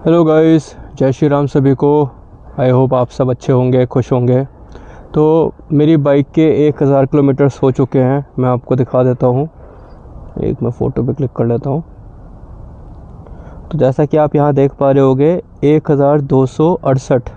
Hello guys, जय श्री राम सभी को। आई होप आप सब अच्छे होंगे, खुश होंगे। तो मेरी बाइक के 1000 किलोमीटर्स हो चुके हैं। मैं आपको दिखा देता हूँ। एक मैं फ़ोटो पे क्लिक कर लेता हूँ। तो जैसा कि आप यहाँ देख पा रहे होगे 1268,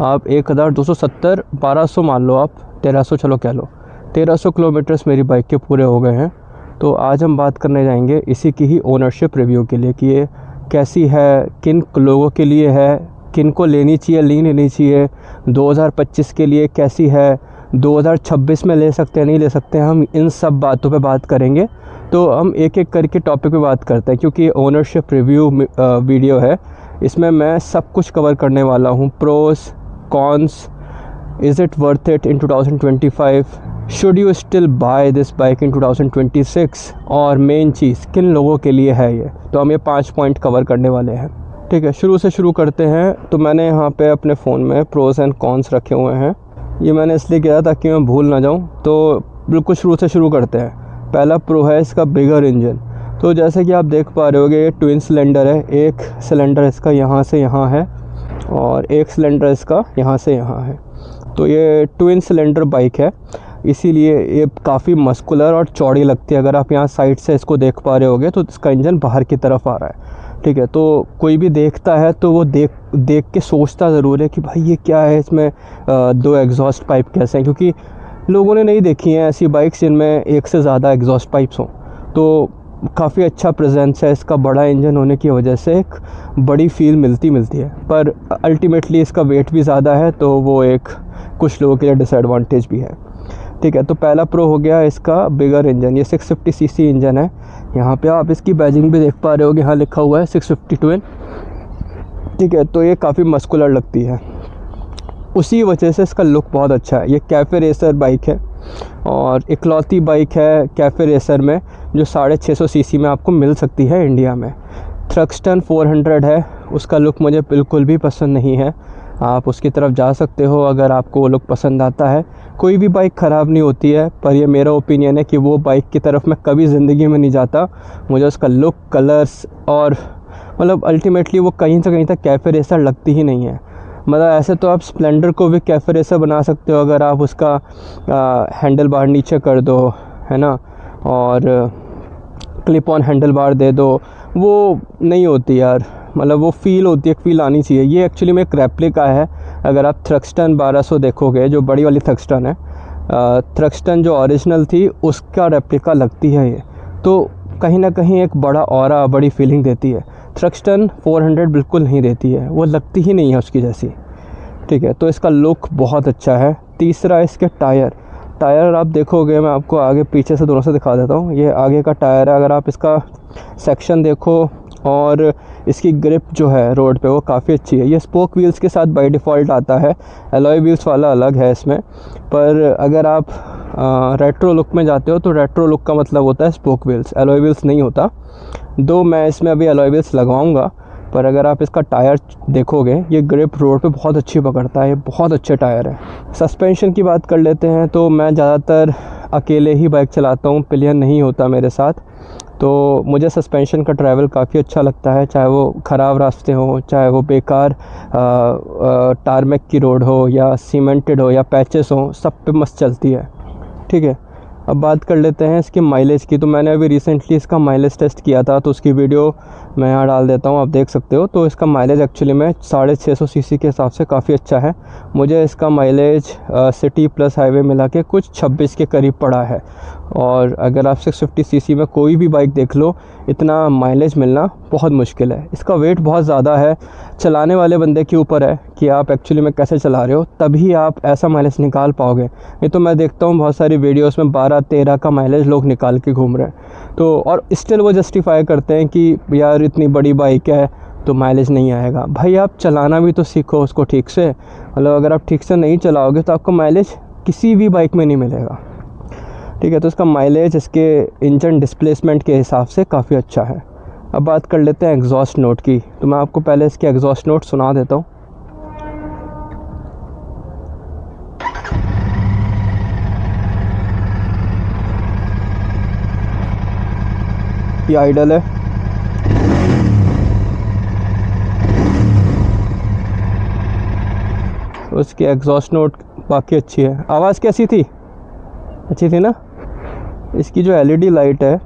आप 1270, 1200 मान लो, आप 1300 चलो कह लो, 1300 किलोमीटर्स मेरी बाइक के पूरे हो गए हैं। तो आज हम बात करने जाएंगे इसी की ही ओनरशिप रिव्यू के लिए कि ये कैसी है, किन लोगों के लिए है, किन को लेनी चाहिए, नहीं लेनी चाहिए, 2025 के लिए कैसी है, 2026 में ले सकते हैं, नहीं ले सकते हैं। हम इन सब बातों पे बात करेंगे। तो हम एक एक करके टॉपिक पे बात करते हैं, क्योंकि ओनरशिप रिव्यू वीडियो है। इसमें मैं सब कुछ कवर करने वाला हूँ। Pros, cons, is it worth it in 2025, should you still buy this bike in 2026, और मेन चीज़ किन लोगों के लिए है ये। तो हम ये 5 पॉइंट कवर करने वाले हैं। ठीक है, शुरू से शुरू करते हैं। तो मैंने यहाँ पे अपने फ़ोन में प्रोस एंड कॉन्स रखे हुए हैं। ये मैंने इसलिए किया ताकि मैं भूल ना जाऊँ। तो बिल्कुल शुरू से शुरू करते हैं। पहला प्रो है इसका बिगर इंजन। तो जैसे कि आप देख पा रहे होगे, ये ट्विन सिलेंडर है। एक सिलेंडर इसका यहाँ से यहाँ है और एक सिलेंडर इसका यहाँ से यहाँ है। तो ये ट्विन सिलेंडर बाइक है, इसीलिए ये काफ़ी मस्कुलर और चौड़ी लगती है। अगर आप यहाँ साइड से इसको देख पा रहे होगे तो इसका इंजन बाहर की तरफ आ रहा है। ठीक है, तो कोई भी देखता है तो वो देख के सोचता ज़रूर है कि भाई ये क्या है, इसमें 2 एग्जॉस्ट पाइप कैसे हैं, क्योंकि लोगों ने नहीं देखी हैं ऐसी बाइक्स जिनमें एक से ज़्यादा एग्जॉस्ट पाइप्स हों। तो काफ़ी अच्छा प्रेजेंस है इसका, बड़ा इंजन होने की वजह से एक बड़ी फील मिलती है। पर अल्टीमेटली इसका वेट भी ज़्यादा है, तो वो एक कुछ लोगों के लिए डिसएडवांटेज भी है। ठीक है, तो पहला प्रो हो गया इसका बिगर इंजन। ये 650 सीसी इंजन है। यहाँ पे आप इसकी बैजिंग भी देख पा रहे होगे, यहाँ लिखा हुआ है 650 ट्विन। ठीक है, तो ये काफ़ी मस्कुलर लगती है, उसी वजह से इसका लुक बहुत अच्छा है। ये कैफ़े रेसर बाइक है और इकलौती बाइक है कैफ़े रेसर में जो 650 सीसी में आपको मिल सकती है इंडिया में। थ्रक्सटन 400 है, उसका लुक मुझे बिल्कुल भी पसंद नहीं है। आप उसकी तरफ जा सकते हो अगर आपको वो लुक पसंद आता है। कोई भी बाइक ख़राब नहीं होती है, पर ये मेरा ओपिनियन है कि वो बाइक की तरफ मैं कभी ज़िंदगी में नहीं जाता। मुझे उसका लुक, कलर्स और मतलब अल्टीमेटली वो कहीं से कहीं तक कैफ़े रेसर लगती ही नहीं है। मतलब ऐसे तो आप स्प्लेंडर को भी कैफ़े रेसर बना सकते हो अगर आप उसका हैंडल बार नीचे कर दो, है ना, और क्लिप ऑन हैंडल बार दे दो। वो नहीं होती यार, मतलब वो फ़ील होती है, फ़ील आनी चाहिए। ये एक्चुअली में एक रेप्लिका है। अगर आप थ्रक्सटन 1200 देखोगे, जो बड़ी वाली थ्रक्सटन है, थ्रक्सटन जो ओरिजिनल थी उसका रेप्लिका लगती है ये। तो कहीं ना कहीं एक बड़ा ऑरा, बड़ी फीलिंग देती है। थ्रक्सटन 400 बिल्कुल नहीं देती है, वो लगती ही नहीं है उसकी जैसी। ठीक है, तो इसका लुक बहुत अच्छा है। तीसरा इसके टायर आप देखोगे, मैं आपको आगे पीछे से दोनों से दिखा देता हूँ। ये आगे का टायर है, अगर आप इसका सेक्शन देखो, और इसकी ग्रिप जो है रोड पे वो काफ़ी अच्छी है। ये स्पोक व्हील्स के साथ बाय डिफ़ॉल्ट आता है, एलॉय व्हील्स वाला अलग है इसमें। पर अगर आप रेट्रो लुक में जाते हो तो रेट्रो लुक का मतलब होता है स्पोक व्हील्स, एलॉय व्हील्स नहीं होता। दो मैं इसमें अभी एलॉय व्हील्स लगवाऊंगा, पर अगर आप इसका टायर देखोगे, ये ग्रिप रोड पे बहुत अच्छी पकड़ता है। ये बहुत अच्छे टायर है। सस्पेंशन की बात कर लेते हैं, तो मैं ज़्यादातर अकेले ही बाइक चलाता हूँ, पिलियन नहीं होता मेरे साथ। तो मुझे सस्पेंशन का ट्रैवल काफ़ी अच्छा लगता है, चाहे वो ख़राब रास्ते हों, चाहे वो बेकार टारमेक की रोड हो या सीमेंटेड हो या पैचेस हों, सब पे मस्त चलती है। ठीक है, अब बात कर लेते हैं इसके माइलेज की। तो मैंने अभी रिसेंटली इसका माइलेज टेस्ट किया था, तो उसकी वीडियो मैं यहाँ डाल देता हूँ, आप देख सकते हो। तो इसका माइलेज एक्चुअली में 650 सीसी के हिसाब से काफ़ी अच्छा है। मुझे इसका माइलेज सिटी प्लस हाईवे मिला के कुछ 26 के करीब पड़ा है। और अगर आप 650 सीसी में कोई भी बाइक देख लो, इतना माइलेज मिलना बहुत मुश्किल है। इसका वेट बहुत ज़्यादा है, चलाने वाले बंदे के ऊपर है कि आप एक्चुअली में कैसे चला रहे हो, तभी आप ऐसा माइलेज निकाल पाओगे। ये तो मैं देखता हूँ बहुत सारी वीडियोस में 12-13 का माइलेज लोग निकाल के घूम रहे हैं। तो और स्टिल वो जस्टिफाई करते हैं कि यार इतनी बड़ी बाइक है तो माइलेज नहीं आएगा। भाई आप चलाना भी तो सीखो उसको ठीक से। मतलब अगर आप ठीक से नहीं चलाओगे तो आपको माइलेज किसी भी बाइक में नहीं मिलेगा। ठीक है, तो इसका माइलेज इसके इंजन डिस्प्लेसमेंट के हिसाब से काफ़ी अच्छा है। अब बात कर लेते हैं एग्जॉस्ट नोट की। तो मैं आपको पहले इसके एग्जॉस्ट नोट सुना देता हूँ। ये आइडल है, उसकी एग्जॉस्ट नोट बाकी अच्छी है। आवाज़ कैसी थी? अच्छी थी ना। इसकी जो एलईडी लाइट है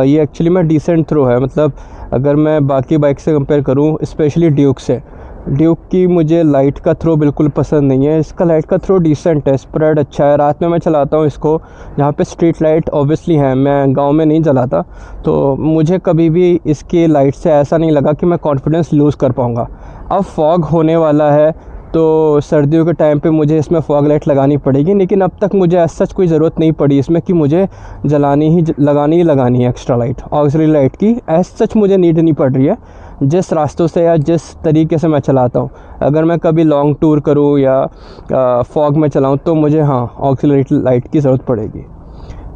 ये एक्चुअली में डिसेंट थ्रो है, मतलब अगर मैं बाकी बाइक से कंपेयर करूँ, स्पेशली ड्यूक से, ड्यूक की मुझे लाइट का थ्रो बिल्कुल पसंद नहीं है। इसका लाइट का थ्रो डिसेंट है, स्प्रेड अच्छा है। रात में मैं चलाता हूँ इसको, जहाँ पे स्ट्रीट लाइट ऑब्वियसली है, मैं गांव में नहीं चलाता, तो मुझे कभी भी इसकी लाइट से ऐसा नहीं लगा कि मैं कॉन्फिडेंस लूज़ कर पाऊँगा। अब फॉग होने वाला है तो सर्दियों के टाइम पे मुझे इसमें फॉग लाइट लगानी पड़ेगी, लेकिन अब तक मुझे एज सच कोई ज़रूरत नहीं पड़ी इसमें कि मुझे लगानी है एक्स्ट्रा लाइट, ऑक्सिलरी लाइट की एज सच मुझे नीड नहीं पड़ रही है जिस रास्तों से या जिस तरीके से मैं चलाता हूँ। अगर मैं कभी लॉन्ग टूर करूँ या फॉग में चलाऊँ तो मुझे हाँ ऑक्सिलरी लाइट की ज़रूरत पड़ेगी।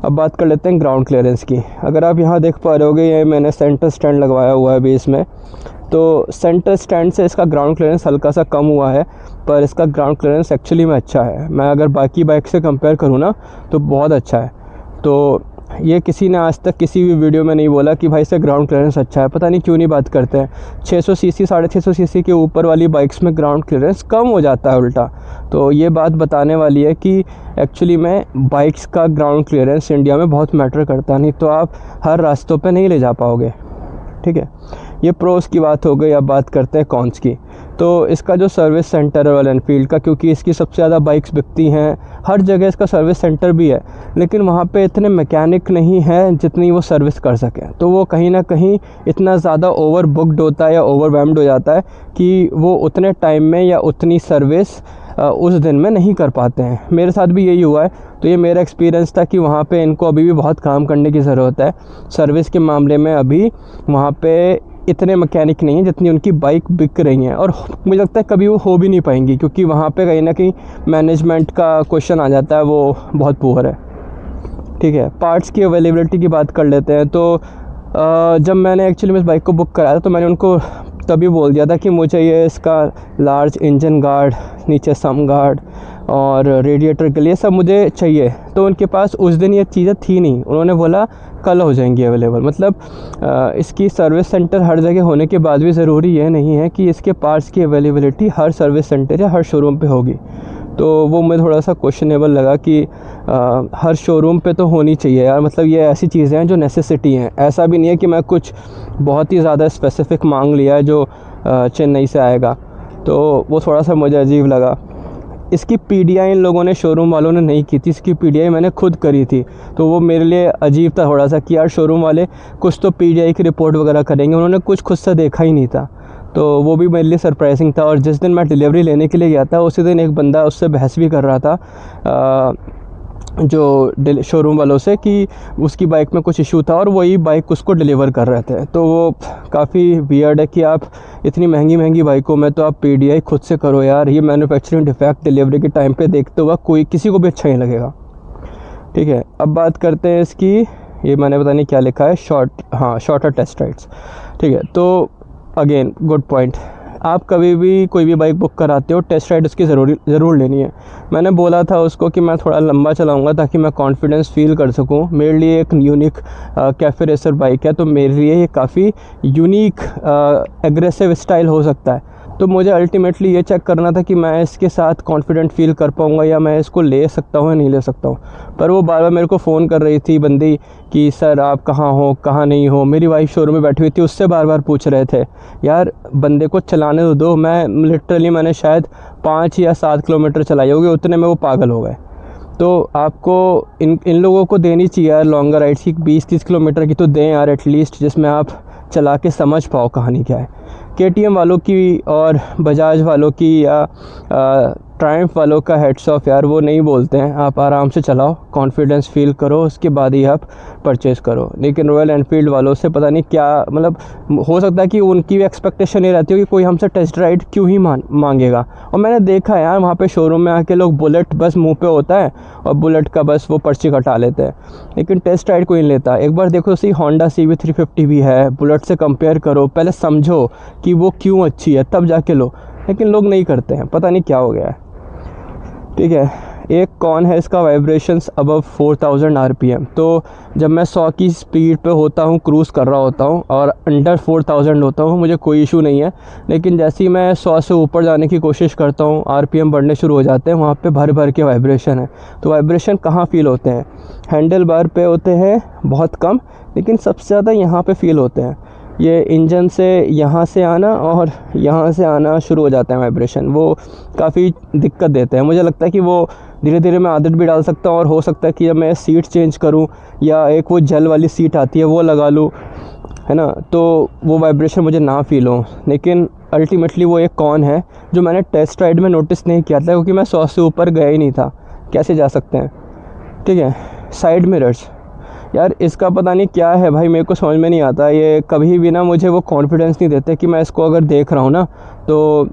अब बात कर लेते हैं ग्राउंड क्लियरेंस की। अगर आप यहाँ देख पा रहे होगे, ये मैंने सेंटर स्टैंड लगवाया हुआ है बेस में, तो सेंटर स्टैंड से इसका ग्राउंड क्लियरेंस हल्का सा कम हुआ है, पर इसका ग्राउंड क्लियरेंस एक्चुअली में अच्छा है। मैं अगर बाकी बाइक से कंपेयर करूँ ना तो बहुत अच्छा है। तो ये किसी ने आज तक किसी भी वीडियो में नहीं बोला कि भाई इसका ग्राउंड क्लियरेंस अच्छा है, पता नहीं क्यों नहीं बात करते हैं। 600 सीसी 650 सीसी के ऊपर वाली बाइक्स में ग्राउंड क्लियरेंस कम हो जाता है उल्टा। तो ये बात बताने वाली है कि एक्चुअली में बाइक्स का ग्राउंड क्लियरेंस इंडिया में बहुत मैटर करता, नहीं तो आप हर रास्तों पे नहीं ले जा पाओगे। ठीक है, ये प्रोस की बात हो गई। अब बात करते हैं कॉन्स की। तो इसका जो सर्विस सेंटर है रॉयल एनफील्ड का, क्योंकि इसकी सबसे ज़्यादा बाइक्स बिकती हैं, हर जगह इसका सर्विस सेंटर भी है, लेकिन वहाँ पे इतने मैकेनिक नहीं हैं जितनी वो सर्विस कर सकें। तो वो कहीं ना कहीं इतना ज़्यादा ओवर बुकड होता है या ओवरवेल्म्ड हो जाता है कि वो उतने टाइम में या उतनी सर्विस उस दिन में नहीं कर पाते हैं। मेरे साथ भी यही हुआ है। तो ये मेरा एक्सपीरियंस था कि वहाँ पे इनको अभी भी बहुत काम करने की ज़रूरत है सर्विस के मामले में। अभी वहाँ पे इतने मैकेनिक नहीं हैं जितनी उनकी बाइक बिक रही हैं, और मुझे लगता है कभी वो हो भी नहीं पाएंगी, क्योंकि वहाँ पे कहीं ना कहीं मैनेजमेंट का क्वेश्चन आ जाता है, वो बहुत पुअर है। ठीक है, पार्ट्स की अवेलेबिलिटी की बात कर लेते हैं। तो जब मैंने एक्चुअली में इस बाइक को बुक कराया था तो मैंने उनको तभी बोल दिया था कि मुझे ये इसका लार्ज इंजन गार्ड, नीचे सम गार्ड और रेडिएटर के लिए सब मुझे चाहिए। तो उनके पास उस दिन ये चीज़ें थी नहीं, उन्होंने बोला कल हो जाएंगी अवेलेबल। मतलब इसकी सर्विस सेंटर हर जगह होने के बाद भी ज़रूरी ये नहीं है कि इसके पार्ट्स की अवेलेबिलिटी हर सर्विस सेंटर या हर शोरूम पे होगी। तो वो मुझे थोड़ा सा क्वेश्चनेबल लगा कि हर शोरूम पे तो होनी चाहिए यार। मतलब ये ऐसी चीज़ें हैं जो नेसेसिटी हैं, ऐसा भी नहीं है कि मैं कुछ बहुत ही ज़्यादा स्पेसिफ़िक मांग लिया है जो चेन्नई से आएगा। तो वो थोड़ा सा मुझे अजीब लगा। इसकी पीडीआई इन लोगों ने, शोरूम वालों ने नहीं की थी, इसकी पीडीआई मैंने खुद करी थी। तो वो मेरे लिए अजीब था थोड़ा सा कि यार शोरूम वाले कुछ तो पीडीआई की रिपोर्ट वगैरह करेंगे, उन्होंने कुछ खुद से देखा ही नहीं था। तो वो भी मेरे लिए सरप्राइजिंग था। और जिस दिन मैं डिलीवरी लेने के लिए गया था उसी दिन एक बंदा उससे बहस भी कर रहा था जो शोरूम वालों से, कि उसकी बाइक में कुछ इशू था और वही बाइक उसको डिलीवर कर रहे थे। तो वो काफ़ी वियर्ड है कि आप इतनी महंगी बाइकों में तो आप पीडीआई खुद से करो यार। ये मैन्युफैक्चरिंग डिफेक्ट डिलीवरी के टाइम पे देखते हुआ किसी को भी अच्छा नहीं लगेगा। ठीक है, अब बात करते हैं इसकी, ये मैंने पता नहीं क्या लिखा है, शॉर्टर टेस्ट राइड्स। ठीक है, तो अगेन गुड पॉइंट, आप कभी भी कोई भी बाइक बुक कराते हो टेस्ट राइड उसकी ज़रूर लेनी है। मैंने बोला था उसको कि मैं थोड़ा लंबा चलाऊंगा ताकि मैं कॉन्फिडेंस फील कर सकूं। मेरे लिए एक यूनिक कैफ़े रेसर बाइक है, तो मेरे लिए ये काफ़ी यूनिक एग्रेसिव स्टाइल हो सकता है। तो मुझे अल्टीमेटली ये चेक करना था कि मैं इसके साथ कॉन्फिडेंट फील कर पाऊँगा या मैं इसको ले सकता हूँ या नहीं ले सकता हूँ। पर वो बार बार मेरे को फ़ोन कर रही थी बंदी कि सर आप कहाँ हो, कहाँ नहीं हो। मेरी वाइफ शोरूम में बैठी हुई थी, उससे बार बार पूछ रहे थे। यार बंदे को चलाने तो दो। मैंने शायद 5 या 7 किलोमीटर चलाई होगी, उतने में वो पागल हो गए। तो आपको इन लोगों को देनी चाहिए यार लॉन्गर राइड्स की, 20-30 किलोमीटर की तो दें यार एटलीस्ट, जिसमें आप चला के समझ पाओ कहानी क्या है। केटीएम वालों की और बजाज वालों की या ट्रायम्फ वालों का हेड्स ऑफ यार, वो नहीं बोलते हैं आप आराम से चलाओ, कॉन्फिडेंस फील करो, उसके बाद ही आप परचेज़ करो। लेकिन रॉयल एनफील्ड वालों से पता नहीं क्या, मतलब हो सकता है कि उनकी भी एक्सपेक्टेशन ये रहती हो कि कोई हमसे टेस्ट राइड क्यों ही मांगेगा। और मैंने देखा है यार वहाँ पे शोरूम में आके लोग बुलेट बस मुंह पे होता है और बुलेट का बस वो पर्ची कटा लेते हैं, लेकिन टेस्ट राइड कोई नहीं लेता। एक बार देखो सी होंडा CB350 भी है, बुलेट से कंपेयर करो, पहले समझो कि वो क्यों अच्छी है तब जाके लो। लेकिन लोग नहीं करते हैं, पता नहीं क्या हो गया है। ठीक है, एक कौन है इसका वाइब्रेशंस अबव 4000 RPM। तो जब मैं 100 की स्पीड पे होता हूँ, क्रूज़ कर रहा होता हूँ और अंडर 4000 होता हूँ, मुझे कोई इशू नहीं है। लेकिन जैसे ही मैं 100 से ऊपर जाने की कोशिश करता हूँ, RPM बढ़ने शुरू हो जाते हैं, वहाँ पे भर भर के वाइब्रेशन है। तो वाइब्रेशन कहाँ फ़ील होते हैं? हैंडल बार पे होते हैं बहुत कम, लेकिन सबसे ज़्यादा यहाँ पे फ़ील होते हैं। ये इंजन से यहाँ से आना और यहाँ से आना शुरू हो जाता है वाइब्रेशन, वो काफ़ी दिक्कत देते हैं। मुझे लगता है कि वो धीरे धीरे मैं आदत भी डाल सकता हूँ और हो सकता है कि जब मैं सीट चेंज करूँ या एक वो जेल वाली सीट आती है वो लगा लूँ, है ना, तो वो वाइब्रेशन मुझे ना फ़ील हो। लेकिन अल्टीमेटली वो एक कौन है जो मैंने टेस्ट राइड में नोटिस नहीं किया था, क्योंकि मैं 100 से ऊपर गया ही नहीं था। कैसे जा सकते हैं? ठीक है, साइड मिरर्स, यार इसका पता नहीं क्या है भाई, मेरे को समझ में नहीं आता। ये कभी भी ना मुझे वो कॉन्फिडेंस नहीं देते कि मैं इसको अगर देख रहा हूँ ना तो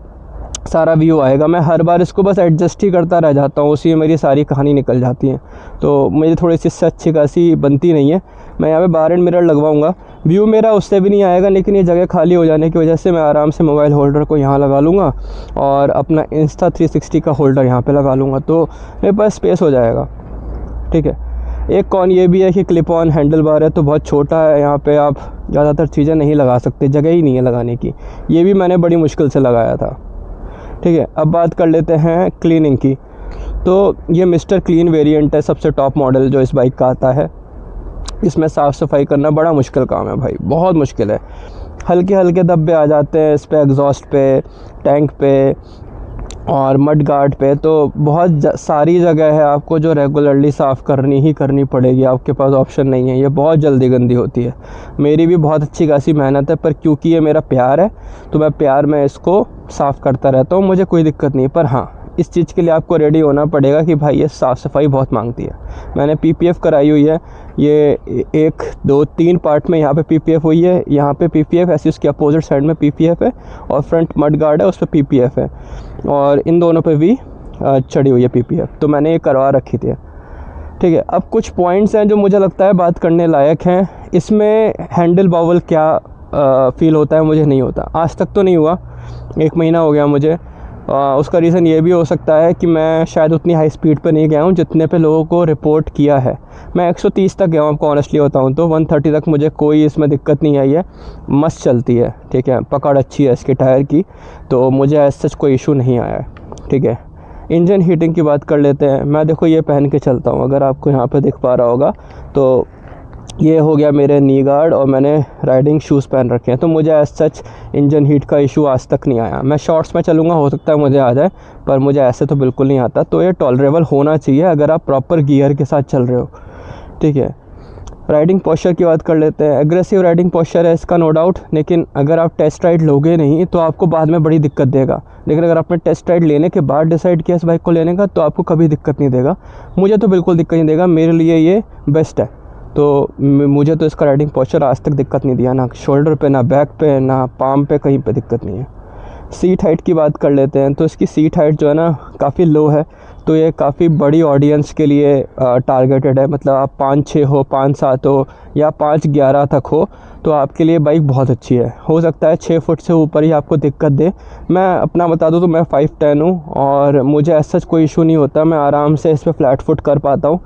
सारा व्यू आएगा। मैं हर बार इसको बस एडजस्ट ही करता रह जाता हूँ, उसी में मेरी सारी कहानी निकल जाती है। तो मुझे थोड़ी सी इससे अच्छी खासी बनती नहीं है। मैं यहाँ पे बार एंड मिरर लगवाऊँगा, व्यू मेरा उससे भी नहीं आएगा, लेकिन ये जगह खाली हो जाने की वजह से मैं आराम से मोबाइल होल्डर को यहाँ लगा लूँगा और अपना इंस्टा 360 का होल्डर यहाँ पर लगा लूँगा, तो मेरे पास स्पेस हो जाएगा। ठीक है, एक कौन ये भी है कि क्लिप ऑन हैंडल बार है, तो बहुत छोटा है, यहाँ पे आप ज़्यादातर चीज़ें नहीं लगा सकते, जगह ही नहीं है लगाने की। ये भी मैंने बड़ी मुश्किल से लगाया था। ठीक है, अब बात कर लेते हैं क्लीनिंग की। तो ये मिस्टर क्लीन वेरिएंट है, सबसे टॉप मॉडल जो इस बाइक का आता है। इसमें साफ़ सफाई करना बड़ा मुश्किल काम है भाई, बहुत मुश्किल है। हल्के हल्के धब्बे आ जाते हैं इस पर, एग्जॉस्ट पे, टैंक पे और मड गार्ड पे, तो बहुत सारी जगह है आपको जो रेगुलरली साफ़ करनी ही करनी पड़ेगी, आपके पास ऑप्शन नहीं है। ये बहुत जल्दी गंदी होती है। मेरी भी बहुत अच्छी खासी मेहनत है, पर क्योंकि ये मेरा प्यार है तो मैं प्यार में इसको साफ़ करता रहता हूँ, मुझे कोई दिक्कत नहीं। पर हाँ, इस चीज़ के लिए आपको रेडी होना पड़ेगा कि भाई ये साफ़ सफाई बहुत मांगती है। मैंने PPF कराई हुई है, ये 1 2 3 पार्ट में यहाँ पे PPF हुई है। यहाँ पे PPF ऐसी, उसके अपोजिट साइड में PPF है और फ्रंट मड गार्ड है, उस पर PPF है और इन दोनों पे भी चढ़ी हुई है PPF, तो मैंने ये करवा रखी थी। ठीक है, अब कुछ पॉइंट्स हैं जो मुझे लगता है बात करने लायक हैं। इसमें हैंडल बावल क्या फ़ील होता है, मुझे नहीं होता, आज तक तो नहीं हुआ। 1 महीना हो गया मुझे। उसका रीज़न ये भी हो सकता है कि मैं शायद उतनी हाई स्पीड पे नहीं गया हूँ जितने पे लोगों को रिपोर्ट किया है। मैं 130 तक गया हूँ, आपको ऑनेस्टली बताऊँ तो 130 तक मुझे कोई इसमें दिक्कत नहीं आई है, मस्त चलती है। ठीक है, पकड़ अच्छी है इसके टायर की, तो मुझे ऐसा सच कोई इशू नहीं आया है। ठीक है, इंजन हीटिंग की बात कर लेते हैं। मैं देखो ये पहन के चलता हूँ, अगर आपको यहाँ पे दिख पा रहा होगा तो ये हो गया मेरे नी गार्ड और मैंने राइडिंग शूज़ पहन रखे हैं, तो मुझे एज सच इंजन हीट का इशू आज तक नहीं आया। मैं शॉर्ट्स में चलूँगा, हो सकता है मुझे आ जाए, पर मुझे ऐसे तो बिल्कुल नहीं आता। तो ये टॉलरेबल होना चाहिए अगर आप प्रॉपर गियर के साथ चल रहे हो। ठीक है, राइडिंग पोस्चर की बात कर लेते हैं। एग्रेसिव राइडिंग पोस्चर है इसका, नो डाउट, लेकिन अगर आप टेस्ट राइड लोगे नहीं तो आपको बाद में बड़ी दिक्कत देगा। लेकिन अगर आपने टेस्ट राइड लेने के बाद डिसाइड किया इस बाइक को लेने का, तो आपको कभी दिक्कत नहीं देगा। मुझे तो बिल्कुल दिक्कत नहीं देगा, मेरे लिए ये बेस्ट है। तो मुझे तो इसका राइडिंग पोस्चर आज तक दिक्कत नहीं दिया, ना शोल्डर पे, ना बैक पे, ना पाम पे, कहीं पे दिक्कत नहीं है। सीट हाइट की बात कर लेते हैं। तो इसकी सीट हाइट जो है ना काफ़ी लो है, तो ये काफ़ी बड़ी ऑडियंस के लिए टारगेटेड है। मतलब आप 5-6 हो, 5-7 हो या 5-11 तक हो, तो आपके लिए बाइक बहुत अच्छी है। हो सकता है 6 फुट से ऊपर ही आपको दिक्कत दे। मैं अपना बता दूं तो मैं 5'10" हूँ और मुझे ऐसा कोई इशू नहीं होता, मैं आराम से इस पर फ्लैट फुट कर पाता हूँ।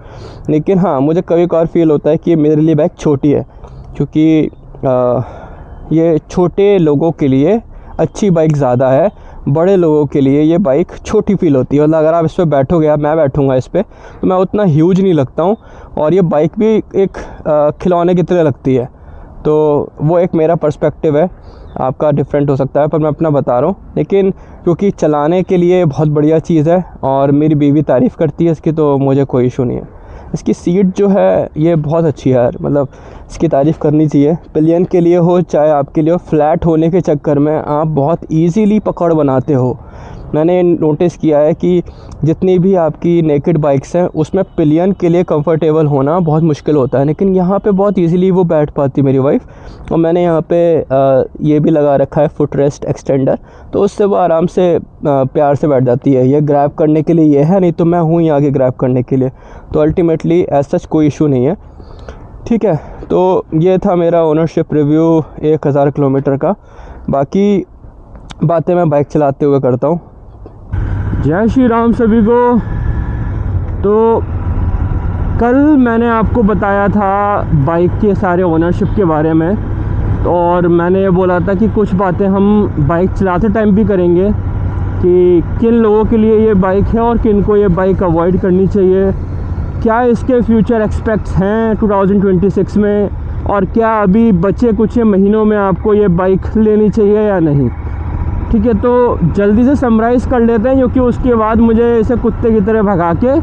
लेकिन हाँ, मुझे कभी कभार फील होता है कि मेरे लिए बाइक छोटी है, क्योंकि ये छोटे लोगों के लिए अच्छी बाइक ज़्यादा है, बड़े लोगों के लिए ये बाइक छोटी फील होती है। मतलब अगर आप इस पर बैठोगे, मैं बैठूंगा इस पर, तो मैं उतना ह्यूज नहीं लगता हूँ और ये बाइक भी एक खिलौने की तरह लगती है। तो वो एक मेरा पर्सपेक्टिव है, आपका डिफरेंट हो सकता है, पर मैं अपना बता रहा हूँ। लेकिन क्योंकि चलाने के लिए बहुत बढ़िया चीज़ है और मेरी बीवी तारीफ़ करती है इसकी, तो मुझे कोई इशू नहीं है। इसकी सीट जो है ये बहुत अच्छी है यार, मतलब इसकी तारीफ़ करनी चाहिए। पिलियन के लिए हो चाहे आपके लिए हो, फ्लैट होने के चक्कर में आप बहुत इजीली पकड़ बनाते हो। मैंने नोटिस किया है कि जितनी भी आपकी नेकेड बाइक्स हैं उसमें पिलियन के लिए कंफर्टेबल होना बहुत मुश्किल होता है, लेकिन यहाँ पे बहुत इजीली वो बैठ पाती मेरी वाइफ। और मैंने यहाँ पे ये भी लगा रखा है फुट रेस्ट एक्सटेंडर, तो उससे वो आराम से प्यार से बैठ जाती है। ये ग्रैब करने के लिए ये है, नहीं तो मैं हूँ ही आगे ग्रैब करने के लिए। तो अल्टीमेटली एज सच कोई इशू नहीं है। ठीक है, तो ये था मेरा ओनरशिप रिव्यू 1000 किलोमीटर का। बाकी बातें मैं बाइक चलाते हुए करता हूँ। जय श्री राम सभी को। तो कल मैंने आपको बताया था बाइक के सारे ओनरशिप के बारे में, और मैंने ये बोला था कि कुछ बातें हम बाइक चलाते टाइम भी करेंगे कि किन लोगों के लिए ये बाइक है और किन को ये बाइक अवॉइड करनी चाहिए, क्या इसके फ्यूचर एक्सपेक्ट्स हैं 2026 में, और क्या अभी बचे कुछ महीनों में आपको ये बाइक लेनी चाहिए या नहीं। ठीक है, तो जल्दी से समराइज़ कर लेते हैं, क्योंकि उसके बाद मुझे इसे कुत्ते की तरह भगा के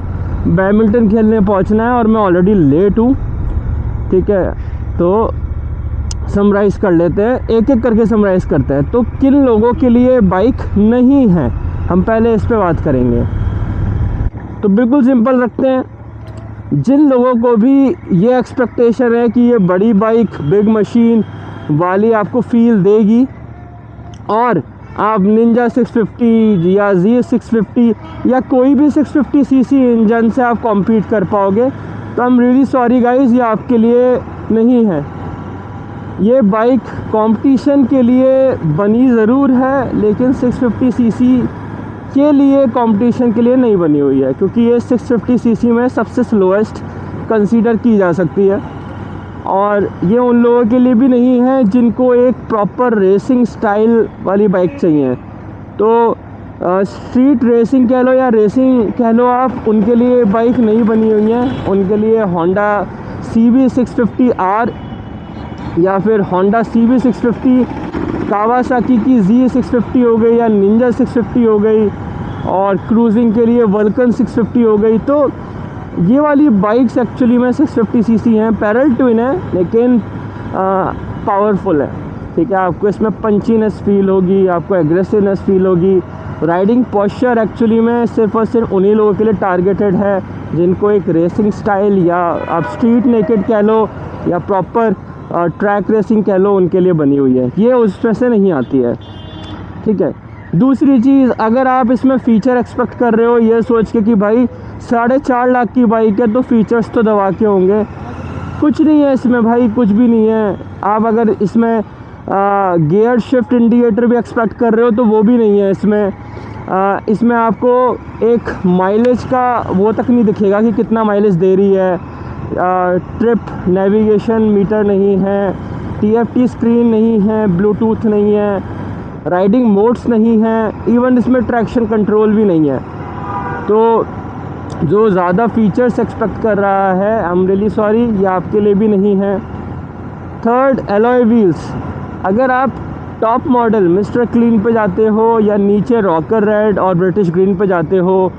बैडमिंटन खेलने पहुंचना है और मैं ऑलरेडी लेट हूँ। ठीक है, तो समराइज़ कर लेते हैं, एक एक करके समराइज़ करते हैं। तो किन लोगों के लिए बाइक नहीं है, हम पहले इस पे बात करेंगे। तो बिल्कुल सिंपल रखते हैं, जिन लोगों को भी ये एक्सपेक्टेशन है कि ये बड़ी बाइक बिग मशीन वाली आपको फील देगी और आप निंजा 650 या Z650 या कोई भी 650 सीसी इंजन से आप कॉम्पीट कर पाओगे, तो I am really sorry guys, ये आपके लिए नहीं है। ये बाइक कंपटीशन के लिए बनी ज़रूर है, लेकिन 650 सीसी के लिए कंपटीशन के लिए नहीं बनी हुई है, क्योंकि ये 650 सीसी में सबसे स्लोएस्ट कंसीडर की जा सकती है। और ये उन लोगों के लिए भी नहीं है जिनको एक प्रॉपर रेसिंग स्टाइल वाली बाइक चाहिए। तो स्ट्रीट रेसिंग कह लो या रेसिंग कह लो आप, उनके लिए बाइक नहीं बनी हुई है। उनके लिए होंडा CB650R या फिर होंडा CB650, कावासाकी की Z650 हो गई या निंजा 650 हो गई, और क्रूजिंग के लिए वल्कन 650 हो गई। तो ये वाली बाइक्स एक्चुअली में 650 सीसी हैं, पैरेलल ट्विन है, लेकिन पावरफुल है। ठीक है, आपको इसमें पंचीनेस फील होगी, आपको एग्रेसिवनेस फील होगी। राइडिंग पोस्चर एक्चुअली में सिर्फ और सिर्फ उन्हीं लोगों के लिए टारगेटेड है जिनको एक रेसिंग स्टाइल, या आप स्ट्रीट नेकेड कह लो या प्रॉपर ट्रैक रेसिंग कह लो, उनके लिए बनी हुई है। ये उसमें से नहीं आती है। ठीक है, दूसरी चीज़, अगर आप इसमें फ़ीचर एक्सपेक्ट कर रहे हो ये सोच के कि भाई 4.5 लाख की बाइक है तो फ़ीचर्स तो दबा के होंगे, कुछ नहीं है इसमें भाई, कुछ भी नहीं है। आप अगर इसमें गियर शिफ्ट इंडिकेटर भी एक्सपेक्ट कर रहे हो तो वो भी नहीं है इसमें। इसमें आपको एक माइलेज का वो तक नहीं दिखेगा कि कितना माइलेज दे रही है। ट्रिप नेविगेशन मीटर नहीं है, TFT स्क्रीन नहीं है, ब्लूटूथ नहीं है, राइडिंग मोड्स नहीं है, इवन इसमें ट्रैक्शन कंट्रोल भी नहीं है। तो जो ज़्यादा फीचर्स एक्सपेक्ट कर रहा है, आई एम रियली सॉरी, ये आपके लिए भी नहीं है। Third, alloy wheels. अगर आप टॉप मॉडल मिस्टर क्लीन पे जाते हो या नीचे रॉकर रेड और ब्रिटिश ग्रीन पे जाते हो,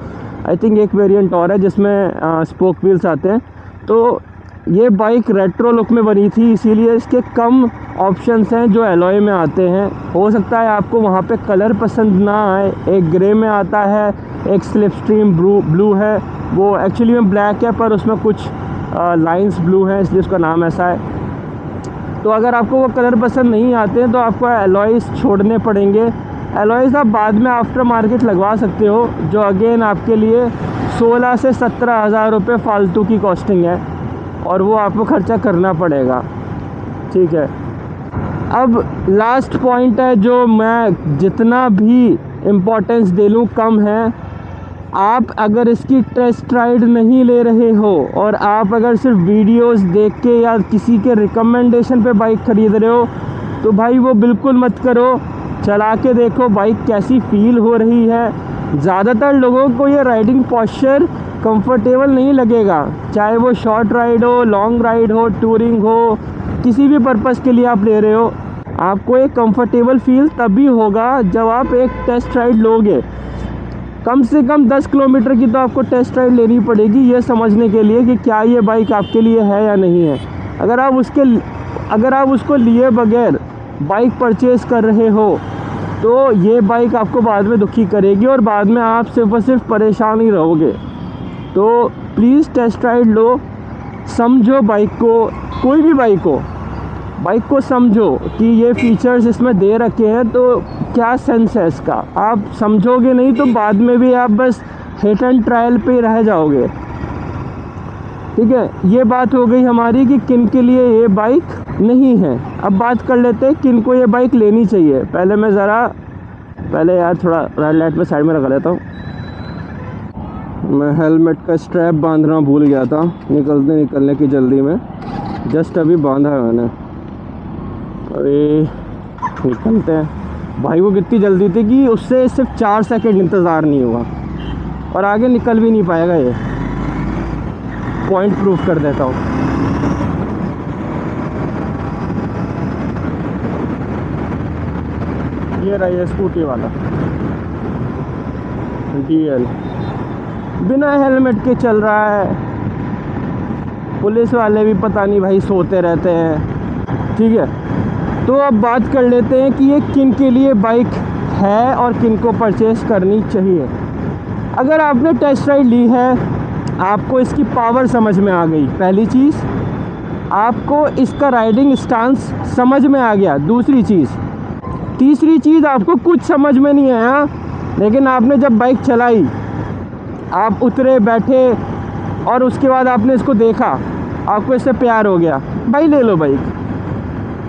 आई थिंक एक वेरिएंट और है जिसमें स्पोक व्हील्स आते हैं, तो ये बाइक रेट्रो लुक में बनी थी, इसीलिए इसके कम ऑप्शंस हैं जो एलॉय में आते हैं। हो सकता है आपको वहाँ पे कलर पसंद ना आए, एक ग्रे में आता है, एक स्लिप स्ट्रीम ब्लू है, वो एक्चुअली में ब्लैक है पर उसमें कुछ लाइंस ब्लू हैं, इसलिए उसका नाम ऐसा है। तो अगर आपको वो कलर पसंद नहीं आते हैं तो आपको एलॉयज़ छोड़ने पड़ेंगे। एलॉयज़ आप बाद में आफ्टर मार्केट लगवा सकते हो, जो अगेन आपके लिए 16 से 17 हज़ार रुपये फालतू की कॉस्टिंग है, और वो आपको खर्चा करना पड़ेगा। ठीक है, अब लास्ट पॉइंट है जो मैं जितना भी इम्पोर्टेंस दे लूँ कम है। आप अगर इसकी टेस्ट राइड नहीं ले रहे हो और आप अगर सिर्फ वीडियोस देख के या किसी के रिकमेंडेशन पे बाइक ख़रीद रहे हो, तो भाई वो बिल्कुल मत करो। चला के देखो बाइक कैसी फील हो रही है। ज़्यादातर लोगों को ये राइडिंग पोस्चर कंफर्टेबल नहीं लगेगा, चाहे वो शॉर्ट राइड हो, लॉन्ग राइड हो, टूरिंग हो, किसी भी पर्पज़ के लिए आप ले रहे हो। आपको एक कंफर्टेबल फील तभी होगा जब आप एक टेस्ट राइड लोगे। कम से कम 10 किलोमीटर की तो आपको टेस्ट राइड लेनी पड़ेगी ये समझने के लिए कि क्या ये बाइक आपके लिए है या नहीं है। अगर आप उसको लिए बगैर बाइक परचेज़ कर रहे हो तो ये बाइक आपको बाद में दुखी करेगी और बाद में आप सिर्फ और सिर्फ परेशान ही रहोगे। तो प्लीज़ टेस्ट राइड लो, समझो बाइक को, कोई भी बाइक को समझो कि ये फीचर्स इसमें दे रखे हैं तो क्या सेंस है इसका। आप समझोगे नहीं तो बाद में भी आप बस हिट एंड ट्रायल पे रह जाओगे। ठीक है, ये बात हो गई हमारी कि किन के लिए ये बाइक नहीं है। अब बात कर लेते हैं किन को ये बाइक लेनी चाहिए। पहले यार थोड़ा रेड लाइट पे साइड में लगा लेता हूँ। मैं हेलमेट का स्ट्रैप बांधना भूल गया था निकलने की जल्दी में। जस्ट अभी बांधा है मैंने। अरे निकलते हैं। भाई वो कितनी जल्दी थी कि उससे सिर्फ 4 सेकंड इंतज़ार नहीं हुआ और आगे निकल भी नहीं पाएगा। ये पॉइंट प्रूफ कर देता हूँ। ये रहा ये स्कूटी वाला DL, बिना हेलमेट के चल रहा है। पुलिस वाले भी पता नहीं भाई सोते रहते हैं। ठीक है, तो अब बात कर लेते हैं कि ये किन के लिए बाइक है और किन को परचेस करनी चाहिए। अगर आपने टेस्ट राइड ली है, आपको इसकी पावर समझ में आ गई, पहली चीज़। आपको इसका राइडिंग स्टांस समझ में आ गया, दूसरी चीज़। तीसरी चीज़, आपको कुछ समझ में नहीं आया लेकिन आपने जब बाइक चलाई, आप उतरे बैठे और उसके बाद आपने इसको देखा, आपको इससे प्यार हो गया, भाई ले लो bike.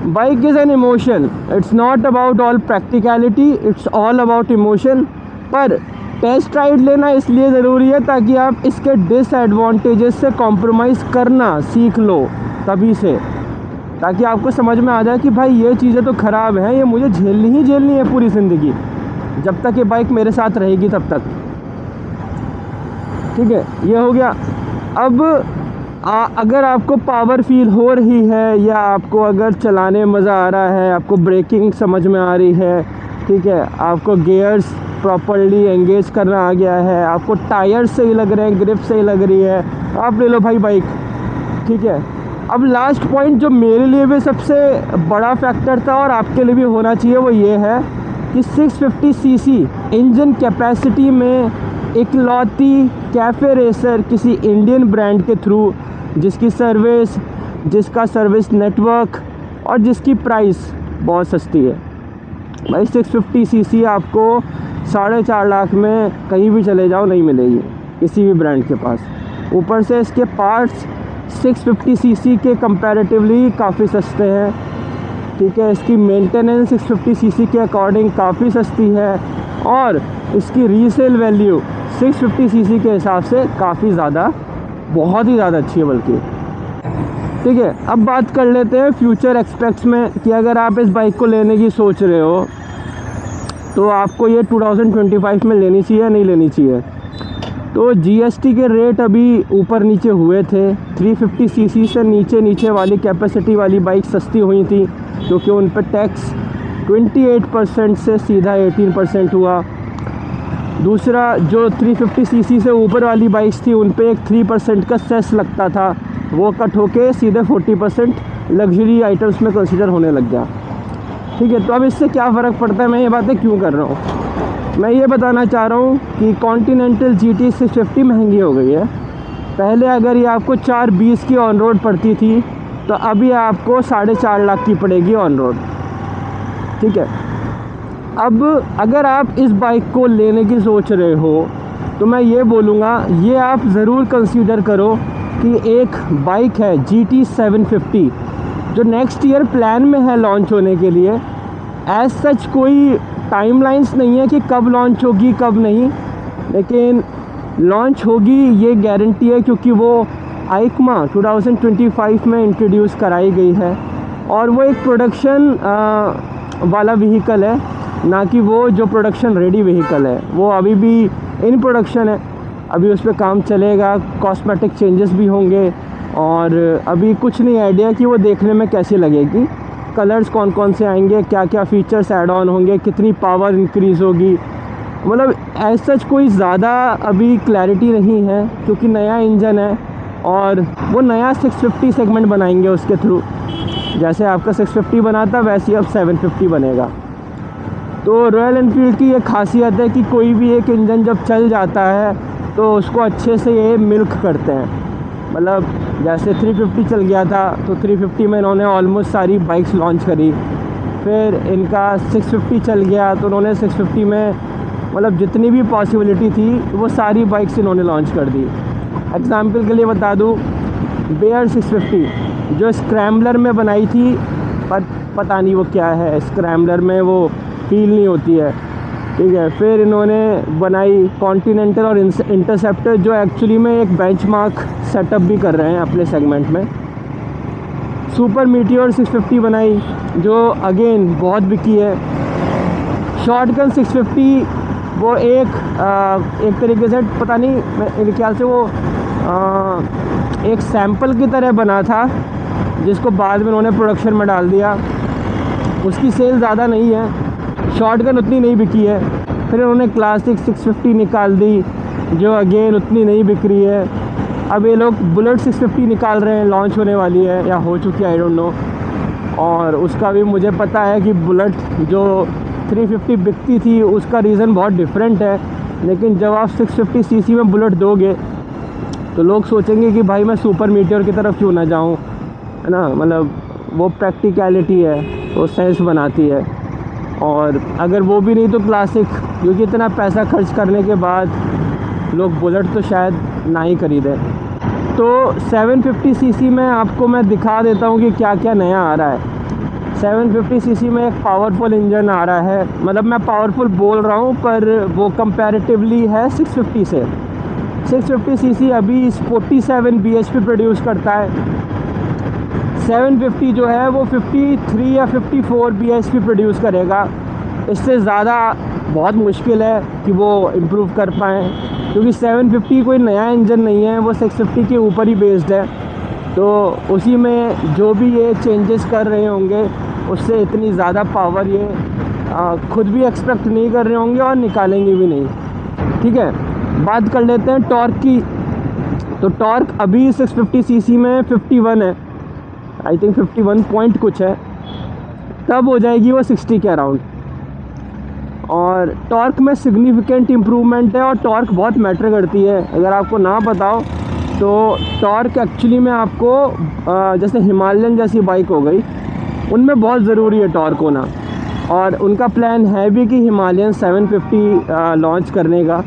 Bike is an emotion, it's not about all practicality, it's all about emotion. पर टेस्ट राइड लेना इसलिए ज़रूरी है ताकि आप इसके डिसएडवांटेजेस से कॉम्प्रोमाइज़ करना सीख लो, तभी से, ताकि आपको समझ में आ जाए कि भाई ये चीज़ें तो ख़राब हैं, ये मुझे झेलनी ही झेलनी है पूरी ज़िंदगी, जब तक ये बाइक मेरे साथ रहेगी तब तक। ठीक है, ये हो गया। अब अगर आपको पावर फील हो रही है या आपको अगर चलाने में मज़ा आ रहा है, आपको ब्रेकिंग समझ में आ रही है, ठीक है, आपको गियर्स प्रॉपर्ली एंगेज करना आ गया है, आपको टायर्स सही लग रहे हैं, ग्रिप सही लग रही है, आप ले लो भाई बाइक। ठीक है, अब लास्ट पॉइंट जो मेरे लिए भी सबसे बड़ा फैक्टर था और आपके लिए भी होना चाहिए, वो ये है कि 650 सीसी इंजन कैपेसिटी में इकलौती कैफ़े रेसर किसी इंडियन ब्रांड के थ्रू, जिसका सर्विस नेटवर्क और जिसकी प्राइस बहुत सस्ती है। भाई 650 सीसी आपको 4.5 लाख में कहीं भी चले जाओ नहीं मिलेगी किसी भी ब्रांड के पास। ऊपर से इसके पार्ट्स 650 सीसी के कंपैरेटिवली काफ़ी सस्ते हैं। ठीक है, इसकी मेंटेनेंस 650 सीसी के अकॉर्डिंग काफ़ी सस्ती है और इसकी रीसेल वैल्यू 650 सीसी के हिसाब से काफ़ी ज़्यादा, बहुत ही ज़्यादा अच्छी है बल्कि। ठीक है, अब बात कर लेते हैं फ्यूचर एक्सपेक्ट्स में कि अगर आप इस बाइक को लेने की सोच रहे हो तो आपको ये 2025 में लेनी चाहिए या नहीं लेनी चाहिए। तो GST के रेट अभी ऊपर नीचे हुए थे। 350 सीसी से नीचे वाली कैपेसिटी वाली बाइक सस्ती हुई थी क्योंकि उन पर टैक्स 28% से सीधा 18% हुआ। दूसरा, जो 350 सीसी से ऊपर वाली बाइक्स थी उन पे एक 3% का सेस लगता था, वो कट होके सीधे 40% लग्जरी आइटम्स में कंसीडर होने लग गया। ठीक है, तो अब इससे क्या फ़र्क पड़ता है, मैं ये बातें क्यों कर रहा हूँ। मैं ये बताना चाह रहा हूँ कि कॉन्टिनेंटल GT 650 महंगी हो गई है। पहले अगर ये आपको 420 की ऑन रोड पड़ती थी तो अभी आपको 4.5 लाख की पड़ेगी ऑन रोड। ठीक है, अब अगर आप इस बाइक को लेने की सोच रहे हो तो मैं ये बोलूँगा, ये आप ज़रूर कंसीडर करो कि एक बाइक है GT 750 जो नेक्स्ट ईयर प्लान में है लॉन्च होने के लिए। एज सच कोई टाइमलाइंस नहीं है कि कब लॉन्च होगी कब नहीं, लेकिन लॉन्च होगी ये गारंटी है क्योंकि वो आइकमा 2025 में इंट्रोड्यूस कराई गई है और वो एक प्रोडक्शन वाला व्हीकल है, ना कि वो जो प्रोडक्शन रेडी व्हीकल है। वो अभी भी इन प्रोडक्शन है, अभी उस पर काम चलेगा, कॉस्मेटिक चेंजेस भी होंगे और अभी कुछ नहीं आइडिया कि वो देखने में कैसी लगेगी, कलर्स कौन कौन से आएंगे, क्या क्या फ़ीचर्स ऐड ऑन होंगे, कितनी पावर इंक्रीज़ होगी। मतलब एज सच कोई ज़्यादा अभी क्लैरिटी नहीं है क्योंकि नया इंजन है और वो नया 650 सेगमेंट बनाएंगे उसके थ्रू। जैसे आपका 650 बना था वैसे ही अब 750 बनेगा। तो रॉयल एनफील्ड की ये खासियत है कि कोई भी एक इंजन जब चल जाता है तो उसको अच्छे से ये मिल्क करते हैं। मतलब जैसे 350 चल गया था तो 350 में इन्होंने ऑलमोस्ट सारी बाइक्स लॉन्च करी, फिर इनका 650 चल गया तो उन्होंने 650 में मतलब जितनी भी पॉसिबिलिटी थी वो सारी बाइक्स इन्होंने लॉन्च कर दी। एग्ज़ाम्पल के लिए बता दूँ, बेयर 650 जो स्क्रैम्बलर में बनाई थी, पर पता नहीं वो क्या है, स्क्रैम्बलर में वो फील नहीं होती है। ठीक है। फिर इन्होंने बनाई कॉन्टिनेंटल और इंटरसेप्टर, जो एक्चुअली में एक बेंचमार्क सेटअप भी कर रहे हैं अपने सेगमेंट में। सुपर मीटियोर 650 बनाई, जो अगेन बहुत बिकी है। शॉटगन 650 वो एक तरीके से पता नहीं, मेरे ख्याल से वो एक सैंपल की तरह बना था, जिसको बाद में उन्होंने प्रोडक्शन में डाल दिया। उसकी सेल ज़्यादा नहीं है, शॉटगन उतनी नहीं बिकी है। फिर उन्होंने क्लासिक 650 निकाल दी, जो अगेन उतनी नहीं बिक रही है। अब ये लोग बुलेट 650 निकाल रहे हैं, लॉन्च होने वाली है या हो चुकी है, आई डोंट नो। और उसका भी मुझे पता है कि बुलेट जो 350 बिकती थी उसका रीज़न बहुत डिफरेंट है, लेकिन जब आप 650 सीसी में बुलेट दोगे तो लोग सोचेंगे कि भाई मैं सुपर मीटियोर की तरफ क्यों ना जाऊं, है ना। मतलब वो प्रैक्टिकलिटी है, वो सेंस बनाती है। और अगर वो भी नहीं तो क्लासिक, क्योंकि इतना पैसा खर्च करने के बाद लोग बुलेट तो शायद ना ही खरीदें। तो 750 सीसी में आपको मैं दिखा देता हूँ कि क्या क्या नया आ रहा है। 750 सीसी में एक पावरफुल इंजन आ रहा है, मतलब मैं पावरफुल बोल रहा हूँ पर वो कंपैरेटिवली है 650 से। 650 सीसी अभी 47 bhp प्रोड्यूस करता है। 750 जो है वो 53 या 54 bhp प्रोड्यूस करेगा। इससे ज़्यादा बहुत मुश्किल है कि वो इम्प्रूव कर पाएँ, क्योंकि 750 कोई नया इंजन नहीं है, वो 650 के ऊपर ही बेस्ड है। तो उसी में जो भी ये चेंजेस कर रहे होंगे उससे इतनी ज़्यादा पावर ये खुद भी एक्सपेक्ट नहीं कर रहे होंगे और निकालेंगे भी नहीं। ठीक है, बात कर लेते हैं टॉर्क की। तो टॉर्क अभी 650 सीसी में 51 है, आई थिंक 51 पॉइंट कुछ है, तब हो जाएगी वो 60 के अराउंड। और टॉर्क में सिग्निफिकेंट इम्प्रूवमेंट है, और टॉर्क बहुत मैटर करती है। अगर आपको ना बताओ तो टॉर्क एक्चुअली में आपको जैसे हिमालयन जैसी बाइक हो गई, उनमें बहुत ज़रूरी है टॉर्क होना। और उनका प्लान है भी कि हिमालयन 750 लॉन्च करने का।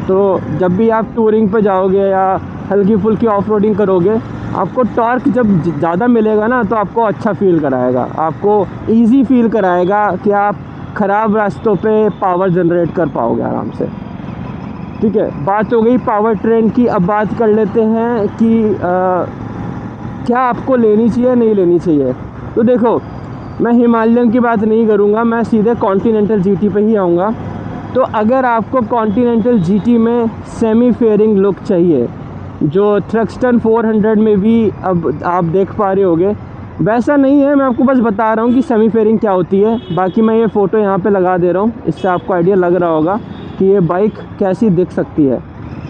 तो जब भी आप टूरिंग पे जाओगे या हल्की फुल्की ऑफ रोडिंग करोगे, आपको टॉर्क जब ज़्यादा मिलेगा ना तो आपको अच्छा फील कराएगा, आपको इजी फील कराएगा कि आप ख़राब रास्तों पे पावर जनरेट कर पाओगे आराम से। ठीक है, बात हो गई पावर ट्रेन की। अब बात कर लेते हैं कि क्या आपको लेनी चाहिए नहीं लेनी चाहिए। तो देखो, मैं हिमालयन की बात नहीं करूँगा, मैं सीधे कॉन्टिनेंटल जीटी पे ही आऊँगा। तो अगर आपको कॉन्टिनेंटल जीटी में सेमी फेयरिंग लुक चाहिए, जो थ्रक्स्टन 400 में भी अब आप देख पा रहे होगे, वैसा नहीं है। मैं आपको बस बता रहा हूँ कि सेमी फेयरिंग क्या होती है। बाकी मैं ये फ़ोटो यहाँ पे लगा दे रहा हूँ, इससे आपको आइडिया लग रहा होगा कि ये बाइक कैसी दिख सकती है।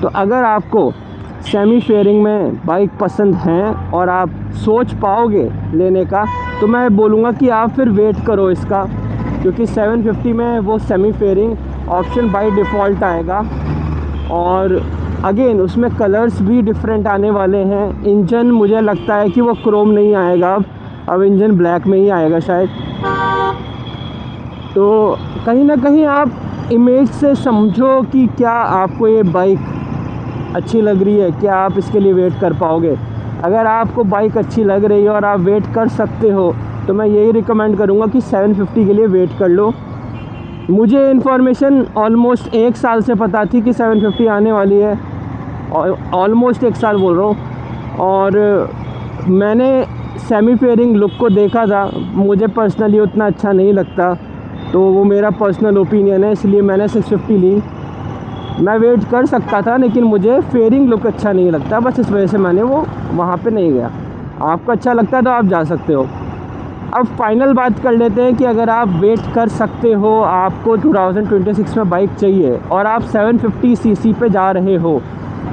तो अगर आपको सेमी फेयरिंग में बाइक पसंद हैं और आप सोच पाओगे लेने का, तो मैं बोलूँगा कि आप फिर वेट करो इसका, क्योंकि 750 में वो semi fairing option by default आएगा। और अगेन उसमें कलर्स भी डिफरेंट आने वाले हैं। इंजन मुझे लगता है कि वो क्रोम नहीं आएगा, अब इंजन ब्लैक में ही आएगा शायद। तो कहीं ना कहीं आप इमेज से समझो कि क्या आपको ये बाइक अच्छी लग रही है, क्या आप इसके लिए वेट कर पाओगे। अगर आपको बाइक अच्छी लग रही है और आप वेट कर सकते हो, तो मैं यही रिकमेंड करूँगा कि 750 के लिए वेट कर लो। मुझे इन्फॉर्मेशन ऑलमोस्ट 1 साल से पता थी कि 750 आने वाली है, और ऑलमोस्ट 1 साल बोल रहा हूँ। और मैंने सेमी फेयरिंग लुक को देखा था, मुझे पर्सनली उतना अच्छा नहीं लगता, तो वो मेरा पर्सनल ओपिनियन है, इसलिए मैंने 650 ली। मैं वेट कर सकता था, लेकिन मुझे फेयरिंग लुक अच्छा नहीं लगता, बस इस वजह से मैंने वो वहाँ पे नहीं गया। आपको अच्छा लगता है तो आप जा सकते हो। अब फाइनल बात कर लेते हैं कि अगर आप वेट कर सकते हो, आपको 2026 में बाइक चाहिए और आप 750 सीसी पे जा रहे हो,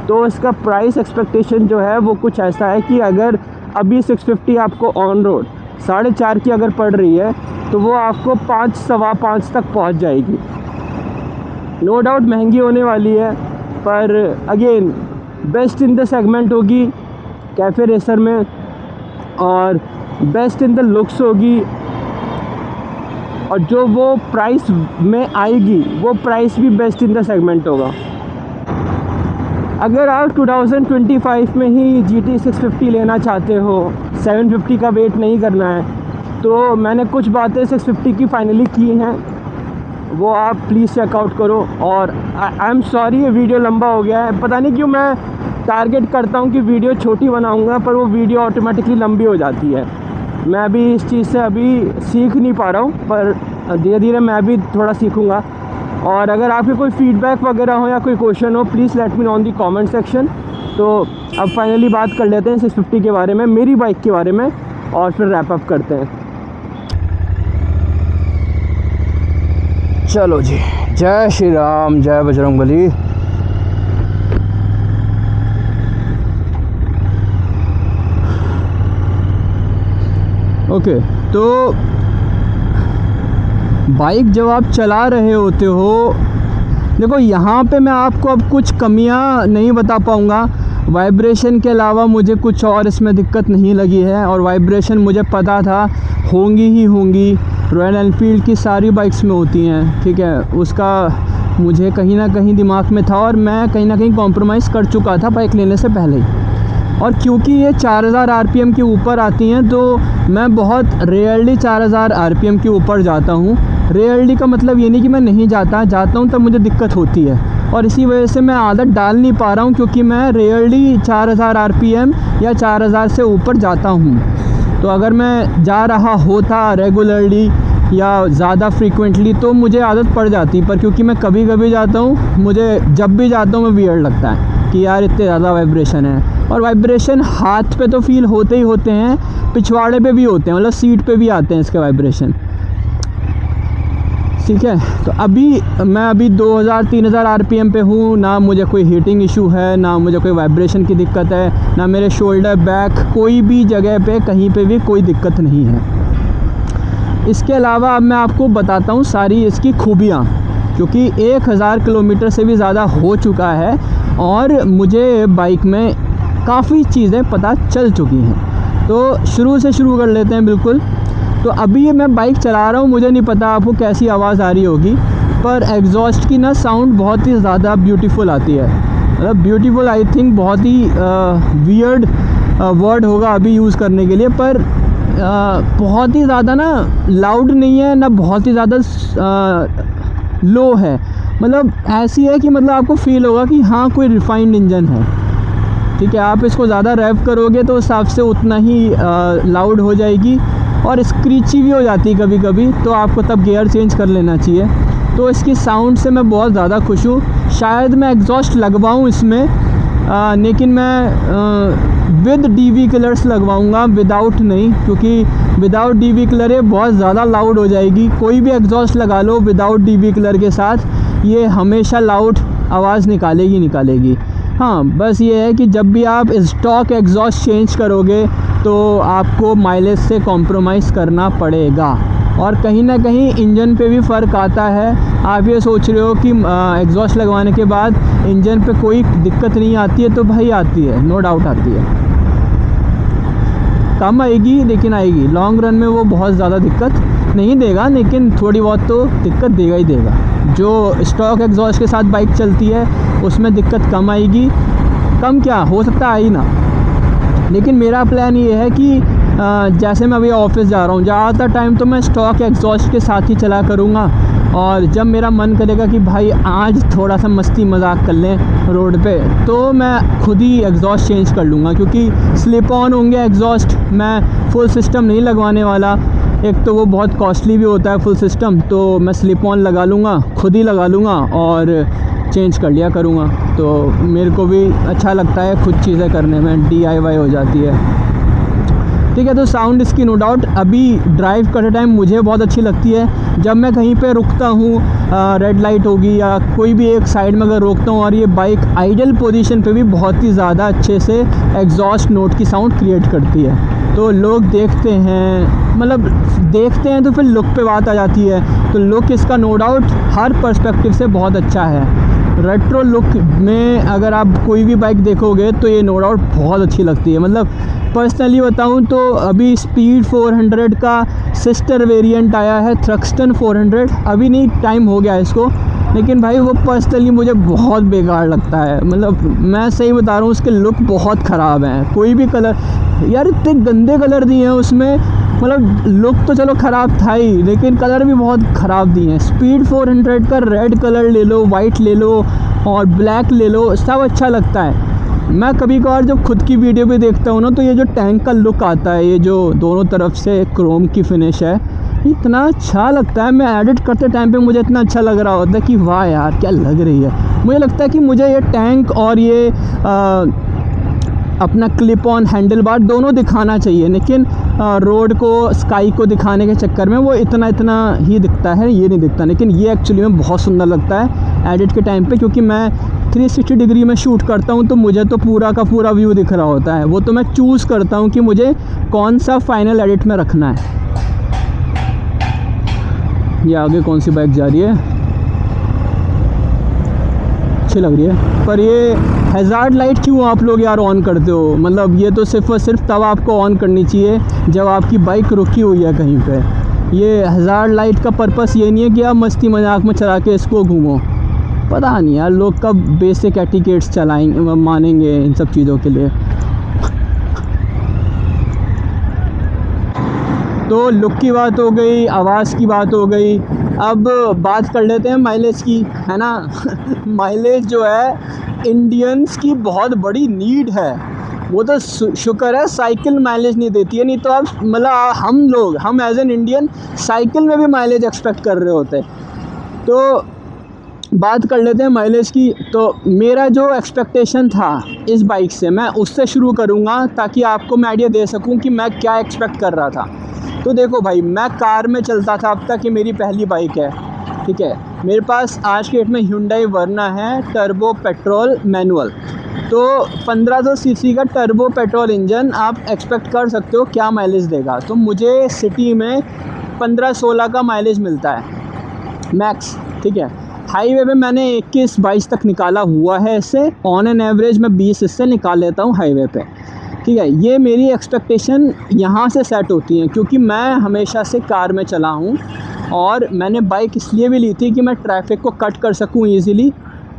तो इसका प्राइस एक्सपेक्टेशन जो है वो कुछ ऐसा है कि अगर अभी 650 आपको ऑन रोड 4.5 की अगर पड़ रही है, तो वो आपको 5 सवा 5 तक पहुंच जाएगी। नो डाउट महंगी होने वाली है, पर again best in the segment होगी कैफ़े रेसर में, और बेस्ट इन द लुक्स होगी, और जो वो प्राइस में आएगी वो प्राइस भी बेस्ट इन द सेगमेंट होगा। अगर आप 2025 में ही GT 650 लेना चाहते हो, 750 का वेट नहीं करना है, तो मैंने कुछ बातें 650 की फाइनली की हैं। वो आप प्लीज़ चेकआउट करो। और आई एम सॉरी ये वीडियो लंबा हो गया है, पता नहीं क्यों मैं टारगेट करता हूँ कि वीडियो छोटी बनाऊँगा पर वो वीडियो ऑटोमेटिकली लंबी हो जाती है। मैं अभी इस चीज़ से अभी सीख नहीं पा रहा हूँ, पर धीरे धीरे मैं भी थोड़ा सीखूँगा। और अगर आपके कोई फीडबैक वगैरह हो या कोई क्वेश्चन हो, please let me know on the comment section. तो अब फाइनली बात कर लेते हैं 650 के बारे में, मेरी बाइक के बारे में, और फिर रैप अप करते हैं। चलो जी, जय श्री राम, जय बजरंगबली। ओके, तो बाइक जब आप चला रहे होते हो, देखो यहाँ पे मैं आपको अब कुछ कमियाँ नहीं बता पाऊँगा। वाइब्रेशन के अलावा मुझे कुछ और इसमें दिक्कत नहीं लगी है, और वाइब्रेशन मुझे पता था होंगी ही होंगी, रॉयल एनफील्ड की सारी बाइक्स में होती हैं, ठीक है। उसका मुझे कहीं ना कहीं दिमाग में था, और मैं कहीं ना कहीं कॉम्प्रोमाइज़ कर चुका था बाइक लेने से पहले ही। और क्योंकि ये 4000 आरपीएम के ऊपर आती हैं, तो मैं बहुत रेयरली 4000 आरपीएम के ऊपर जाता हूँ। रेयरली का मतलब ये नहीं कि मैं नहीं जाता हूँ, तब मुझे दिक्कत होती है, और इसी वजह से मैं आदत डाल नहीं पा रहा हूँ, क्योंकि मैं रेयरली 4000 आरपीएम या 4000 से ऊपर जाता हूँ। तो अगर मैं जा रहा होता रेगुलरली या ज़्यादा फ्रीक्वेंटली तो मुझे आदत पड़ जाती, पर क्योंकि मैं कभी कभी जाता हूँ, मुझे जब भी जाता हूँ मैं वियर्ड लगता है कि यार इतने ज़्यादा वाइब्रेशन है। और वाइब्रेशन हाथ पे तो फील होते ही होते हैं, पिछवाड़े पे भी होते हैं, मतलब सीट पे भी आते हैं इसके वाइब्रेशन, ठीक है। तो मैं अभी 2000-3000 आरपीएम पे हूँ, ना मुझे कोई हीटिंग इशू है, ना मुझे कोई वाइब्रेशन की दिक्कत है, ना मेरे शोल्डर बैक कोई भी जगह पे कहीं पे भी कोई दिक्कत नहीं है। इसके अलावा अब मैं आपको बताता हूँ सारी इसकी खूबियाँ, क्योंकि 1000 किलोमीटर से भी ज़्यादा हो चुका है और मुझे बाइक में काफ़ी चीज़ें पता चल चुकी हैं। तो शुरू से शुरू कर लेते हैं बिल्कुल। तो अभी मैं बाइक चला रहा हूँ, मुझे नहीं पता आपको कैसी आवाज़ आ रही होगी, पर एग्जॉस्ट की ना साउंड बहुत ही ज़्यादा ब्यूटीफुल आती है। मतलब ब्यूटीफुल आई थिंक बहुत ही वियर्ड वर्ड होगा अभी यूज़ करने के लिए, पर बहुत ही ज़्यादा ना लाउड नहीं है, ना बहुत ही ज़्यादा लो है। मतलब ऐसी है कि मतलब आपको फील होगा कि हाँ कोई रिफाइंड इंजन है, ठीक है। आप इसको ज़्यादा रैप करोगे तो उस हिसाब से उतना ही लाउड हो जाएगी, और स्क्रीची भी हो जाती है कभी कभी, तो आपको तब गियर चेंज कर लेना चाहिए। तो इसकी साउंड से मैं बहुत ज़्यादा खुश हूँ। शायद मैं एग्जॉस्ट लगवाऊँ इसमें, लेकिन मैं विद डीवी किलर्स लगवाऊँगा, विदाउट नहीं, क्योंकि विदाउट डीवी किलर ये बहुत ज़्यादा लाउड हो जाएगी। कोई भी एग्जॉस्ट लगा लो विदाउट डीवी किलर के साथ, ये हमेशा लाउड आवाज़ निकालेगी। हाँ, बस ये है कि जब भी आप स्टॉक एग्जॉस्ट चेंज करोगे तो आपको माइलेज से कॉम्प्रोमाइज़ करना पड़ेगा, और कहीं ना कहीं इंजन पे भी फ़र्क आता है। आप ये सोच रहे हो कि एग्जॉस्ट लगवाने के बाद इंजन पे कोई दिक्कत नहीं आती है, तो भाई आती है, नो डाउट आती है। कम आएगी लेकिन आएगी। लॉन्ग रन में वो बहुत ज़्यादा दिक्कत नहीं देगा, लेकिन थोड़ी बहुत तो दिक्कत देगा ही देगा। जो स्टॉक एग्जॉस्ट के साथ बाइक चलती है उसमें दिक्कत कम आएगी, कम क्या हो सकता है आई ना। लेकिन मेरा प्लान ये है कि जैसे मैं अभी ऑफिस जा रहा हूँ, ज़्यादातर टाइम तो मैं स्टॉक एग्जॉस्ट के साथ ही चला करूँगा, और जब मेरा मन करेगा कि भाई आज थोड़ा सा मस्ती मजाक कर लें रोड पे, तो मैं खुद ही एग्जॉस्ट चेंज कर लूँगा, क्योंकि स्लिप ऑन होंगे एग्जॉस्ट। मैं फुल सिस्टम नहीं लगवाने वाला, एक तो वो बहुत कॉस्टली भी होता है फुल सिस्टम, तो मैं स्लिप ऑन लगा लूँगा, खुद ही लगा लूँगा और चेंज कर लिया करूँगा। तो मेरे को भी अच्छा लगता है खुद चीज़ें करने में, DIY हो जाती है, ठीक है। तो साउंड इसकी नो डाउट अभी ड्राइव करते टाइम मुझे बहुत अच्छी लगती है। जब मैं कहीं पे रुकता हूँ, रेड लाइट होगी या कोई भी एक साइड में अगर रोकता हूँ, और ये बाइक आइडल पोजीशन पे भी बहुत ही ज़्यादा अच्छे से एग्जॉस्ट नोट की साउंड क्रिएट करती है। तो लोग देखते हैं, मतलब देखते हैं तो फिर लुक पे बात आ जाती है। तो लुक इसका नो डाउट हर पर्सपेक्टिव से बहुत अच्छा है। रेट्रो लुक में अगर आप कोई भी बाइक देखोगे तो ये नो डाउट बहुत अच्छी लगती है। मतलब पर्सनली बताऊं तो अभी स्पीड 400 का सिस्टर वेरिएंट आया है, थ्रक्स्टन 400, अभी नहीं टाइम हो गया इसको, लेकिन भाई वो पर्सनली मुझे बहुत बेकार लगता है। मतलब मैं सही बता रहा हूँ, उसके लुक बहुत ख़राब हैं। कोई भी कलर यार इतने गंदे कलर दिए हैं उसमें, मतलब लुक तो चलो ख़राब था ही, लेकिन कलर भी बहुत ख़राब दिए हैं। स्पीड 400 का रेड कलर ले लो, वाइट ले लो और ब्लैक ले लो, सब अच्छा लगता है। मैं कभी कभार जब खुद की वीडियो भी देखता हूँ ना, तो ये जो टैंक का लुक आता है, ये जो दोनों तरफ से क्रोम की फिनिश है, इतना अच्छा लगता है। मैं एडिट करते टाइम पे मुझे इतना अच्छा लग रहा होता है कि वाह यार क्या लग रही है। मुझे लगता है कि मुझे ये टैंक और ये अपना क्लिप ऑन हैंडल बार दोनों दिखाना चाहिए, लेकिन रोड को, स्काई को दिखाने के चक्कर में वो इतना ही दिखता है, ये नहीं दिखता। लेकिन ये एक्चुअली में बहुत सुंदर लगता है एडिट के टाइम पे, क्योंकि मैं 360 डिग्री में शूट करता हूँ, तो मुझे तो पूरा का पूरा व्यू दिख रहा होता है। वो तो मैं चूज़ करता हूँ कि मुझे कौन सा फाइनल एडिट में रखना है। ये आगे कौन सी बाइक जा रही है, अच्छी लग रही है। पर ये हैज़ार्ड लाइट क्यों आप लोग यार ऑन करते हो? मतलब ये तो सिर्फ़ और सिर्फ तब आपको ऑन करनी चाहिए जब आपकी बाइक रुकी हुई है कहीं पे। ये हैज़ार्ड लाइट का पर्पस ये नहीं है कि आप मस्ती मजाक में चला के इसको घूमो। पता नहीं यार लोग कब बेसिक एटिकेट्स चलाएंगे, मानेंगे इन सब चीज़ों के लिए। तो लुक की बात हो गई, आवाज़ की बात हो गई, अब बात कर लेते हैं माइलेज की, है ना। माइलेज जो है इंडियंस की बहुत बड़ी नीड है। वो तो शुक्र है साइकिल माइलेज नहीं देती है, नहीं तो अब मतलब हम एज एन इंडियन साइकिल में भी माइलेज एक्सपेक्ट कर रहे होते। तो बात कर लेते हैं माइलेज की। तो मेरा जो एक्सपेक्टेशन था इस बाइक से, मैं उससे शुरू करूँगा ताकि आपको मैं आइडिया दे सकूँ कि मैं क्या एक्सपेक्ट कर रहा था। तो देखो भाई, मैं कार में चलता था अब तक, ये मेरी पहली बाइक है, ठीक है। मेरे पास आज के डेट में Hyundai Verna है, टर्बो पेट्रोल मैनुअल। तो 1500 सीसी का टर्बो पेट्रोल इंजन आप एक्सपेक्ट कर सकते हो क्या माइलेज देगा। तो मुझे सिटी में 15-16 का माइलेज मिलता है मैक्स, ठीक है। हाईवे पे मैंने 21-22 तक निकाला हुआ है इससे, ऑन एन एवरेज मैं 20 इससे निकाल लेता हूँ हाईवे पे, ठीक है। ये मेरी एक्सपेक्टेशन यहाँ से सेट होती है, क्योंकि मैं हमेशा से कार में चला हूँ और मैंने बाइक इसलिए भी ली थी कि मैं ट्रैफिक को कट कर सकूँ ईज़िली।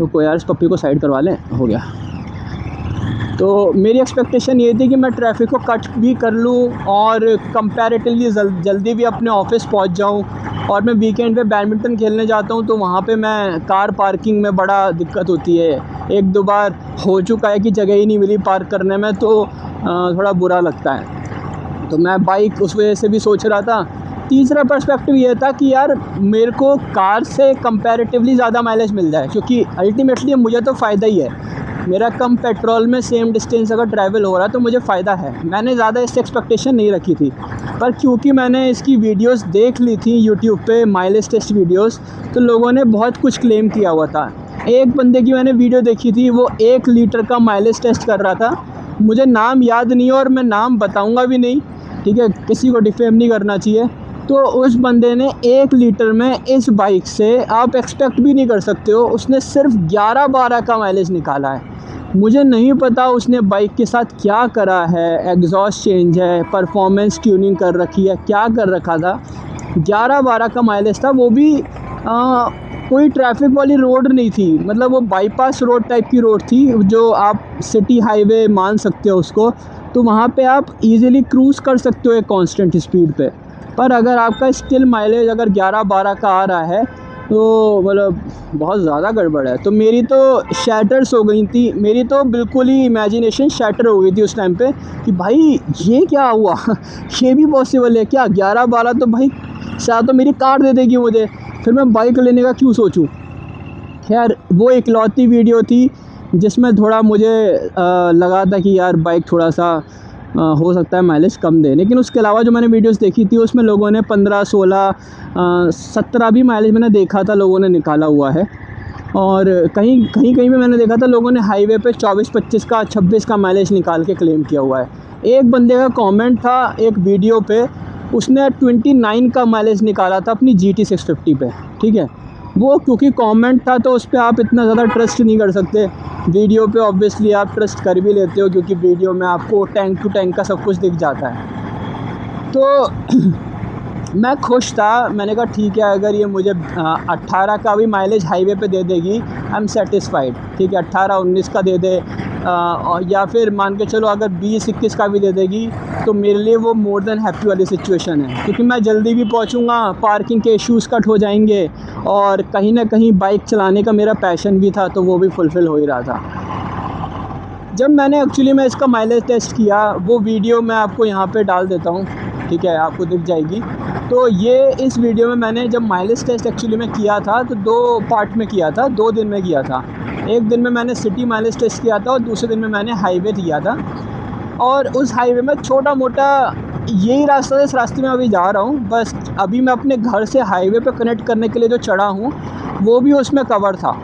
तो यार इस पप्पी को साइड करवा लें, हो गया। तो मेरी एक्सपेक्टेशन ये थी कि मैं ट्रैफिक को कट भी कर लूँ और कंपैरेटिवली जल्दी भी अपने ऑफिस पहुँच जाऊँ। और मैं वीकेंड पे बैडमिंटन खेलने जाता हूँ, तो वहाँ पे मैं कार पार्किंग में बड़ा दिक्कत होती है। 1-2 बार हो चुका है कि जगह ही नहीं मिली पार्क करने में, तो थोड़ा बुरा लगता है। तो मैं बाइक उस वजह से भी सोच रहा था। तीसरा पर्सपेक्टिव ये था कि यार मेरे को कार से कंपैरेटिवली ज़्यादा माइलेज मिल जाए, क्योंकि अल्टीमेटली मुझे तो फ़ायदा ही है। मेरा कम पेट्रोल में सेम डिस्टेंस अगर ट्रैवल हो रहा है तो मुझे फ़ायदा है। मैंने ज़्यादा इससे एक्सपेक्टेशन नहीं रखी थी, पर क्योंकि मैंने इसकी वीडियोस देख ली थी यूट्यूब पे, माइलेज टेस्ट वीडियोस, तो लोगों ने बहुत कुछ क्लेम किया हुआ था। एक बंदे की मैंने वीडियो देखी थी, वो 1 लीटर का माइलेज टेस्ट कर रहा था। मुझे नाम याद नहीं है और मैं नाम बताऊँगा भी नहीं, ठीक है, किसी को डिफेम नहीं करना चाहिए। तो उस बंदे ने 1 लीटर में इस बाइक से आप एक्सपेक्ट भी नहीं कर सकते हो, उसने सिर्फ 11-12 का माइलेज निकाला है। मुझे नहीं पता उसने बाइक के साथ क्या करा है, एग्जॉस्ट चेंज है, परफॉर्मेंस ट्यूनिंग कर रखी है, क्या कर रखा था। 11-12 का माइलेज था, वो भी कोई ट्रैफिक वाली रोड नहीं थी, मतलब वो बाईपास रोड टाइप की रोड थी, जो आप सिटी हाईवे मान सकते हो उसको। तो वहाँ पे आप इजीली क्रूज़ कर सकते हो एक कांस्टेंट स्पीड पे। पर अगर आपका स्टिल माइलेज अगर 11-12 का आ रहा है, तो मतलब बहुत ज़्यादा गड़बड़ है। तो मेरी तो शैटर्स हो गई थी, मेरी तो बिल्कुल ही इमेजिनेशन शैटर हो गई थी उस टाइम पे कि भाई ये क्या हुआ। ये भी पॉसिबल है क्या? 11-12 तो भाई शायद तो मेरी कार दे देगी मुझे, फिर मैं बाइक लेने का क्यों सोचूं। खैर वो इकलौती वीडियो थी जिसमें थोड़ा मुझे लगा था कि यार बाइक थोड़ा सा हो सकता है माइलेज कम दे, लेकिन उसके अलावा जो मैंने वीडियोस देखी थी उसमें लोगों ने 15, 16, 17 भी माइलेज मैंने देखा था लोगों ने निकाला हुआ है। और कहीं पे मैंने देखा था लोगों ने हाईवे पे 24-25 का, 26 का माइलेज निकाल के क्लेम किया हुआ है। एक बंदे का कमेंट था एक वीडियो पे, उसने 29 का माइलेज निकाला था अपनी GT 650 पे, ठीक है। वो क्योंकि कमेंट था तो उस पर आप इतना ज़्यादा ट्रस्ट नहीं कर सकते। वीडियो पे ऑब्वियसली आप ट्रस्ट कर भी लेते हो, क्योंकि वीडियो में आपको टैंक टू टैंक का सब कुछ दिख जाता है। तो मैं खुश था, मैंने कहा ठीक है, अगर ये मुझे 18 का भी माइलेज हाईवे पे दे देगी, आई एम सेटिस्फाइड, ठीक है। 18-19 का दे दे, या फिर मान के चलो अगर 20-21 का भी दे देगी तो मेरे लिए वो मोर देन हैप्पी वाली सिचुएशन है, क्योंकि मैं जल्दी भी पहुंचूंगा, पार्किंग के इश्यूज़ कट हो जाएंगे और कहीं ना कहीं बाइक चलाने का मेरा पैशन भी था तो वो भी फुलफ़िल हो ही रहा था। जब मैंने एक्चुअली मैं इसका माइलेज टेस्ट किया, वो वीडियो मैं आपको यहाँ पे डाल देता हूँ, ठीक है, आपको दिख जाएगी। तो ये इस वीडियो में मैंने जब माइलेज टेस्ट एक्चुअली में किया था तो 2 पार्ट में किया था, 2 दिन में किया था। एक दिन में मैंने सिटी माइलेज टेस्ट किया था और दूसरे दिन में मैंने हाईवे किया था। और उस हाईवे में छोटा मोटा यही रास्ता है, इस रास्ते में अभी जा रहा हूँ, बस अभी मैं अपने घर से हाईवे पे कनेक्ट करने के लिए जो चढ़ा हूँ वो भी उसमें कवर था।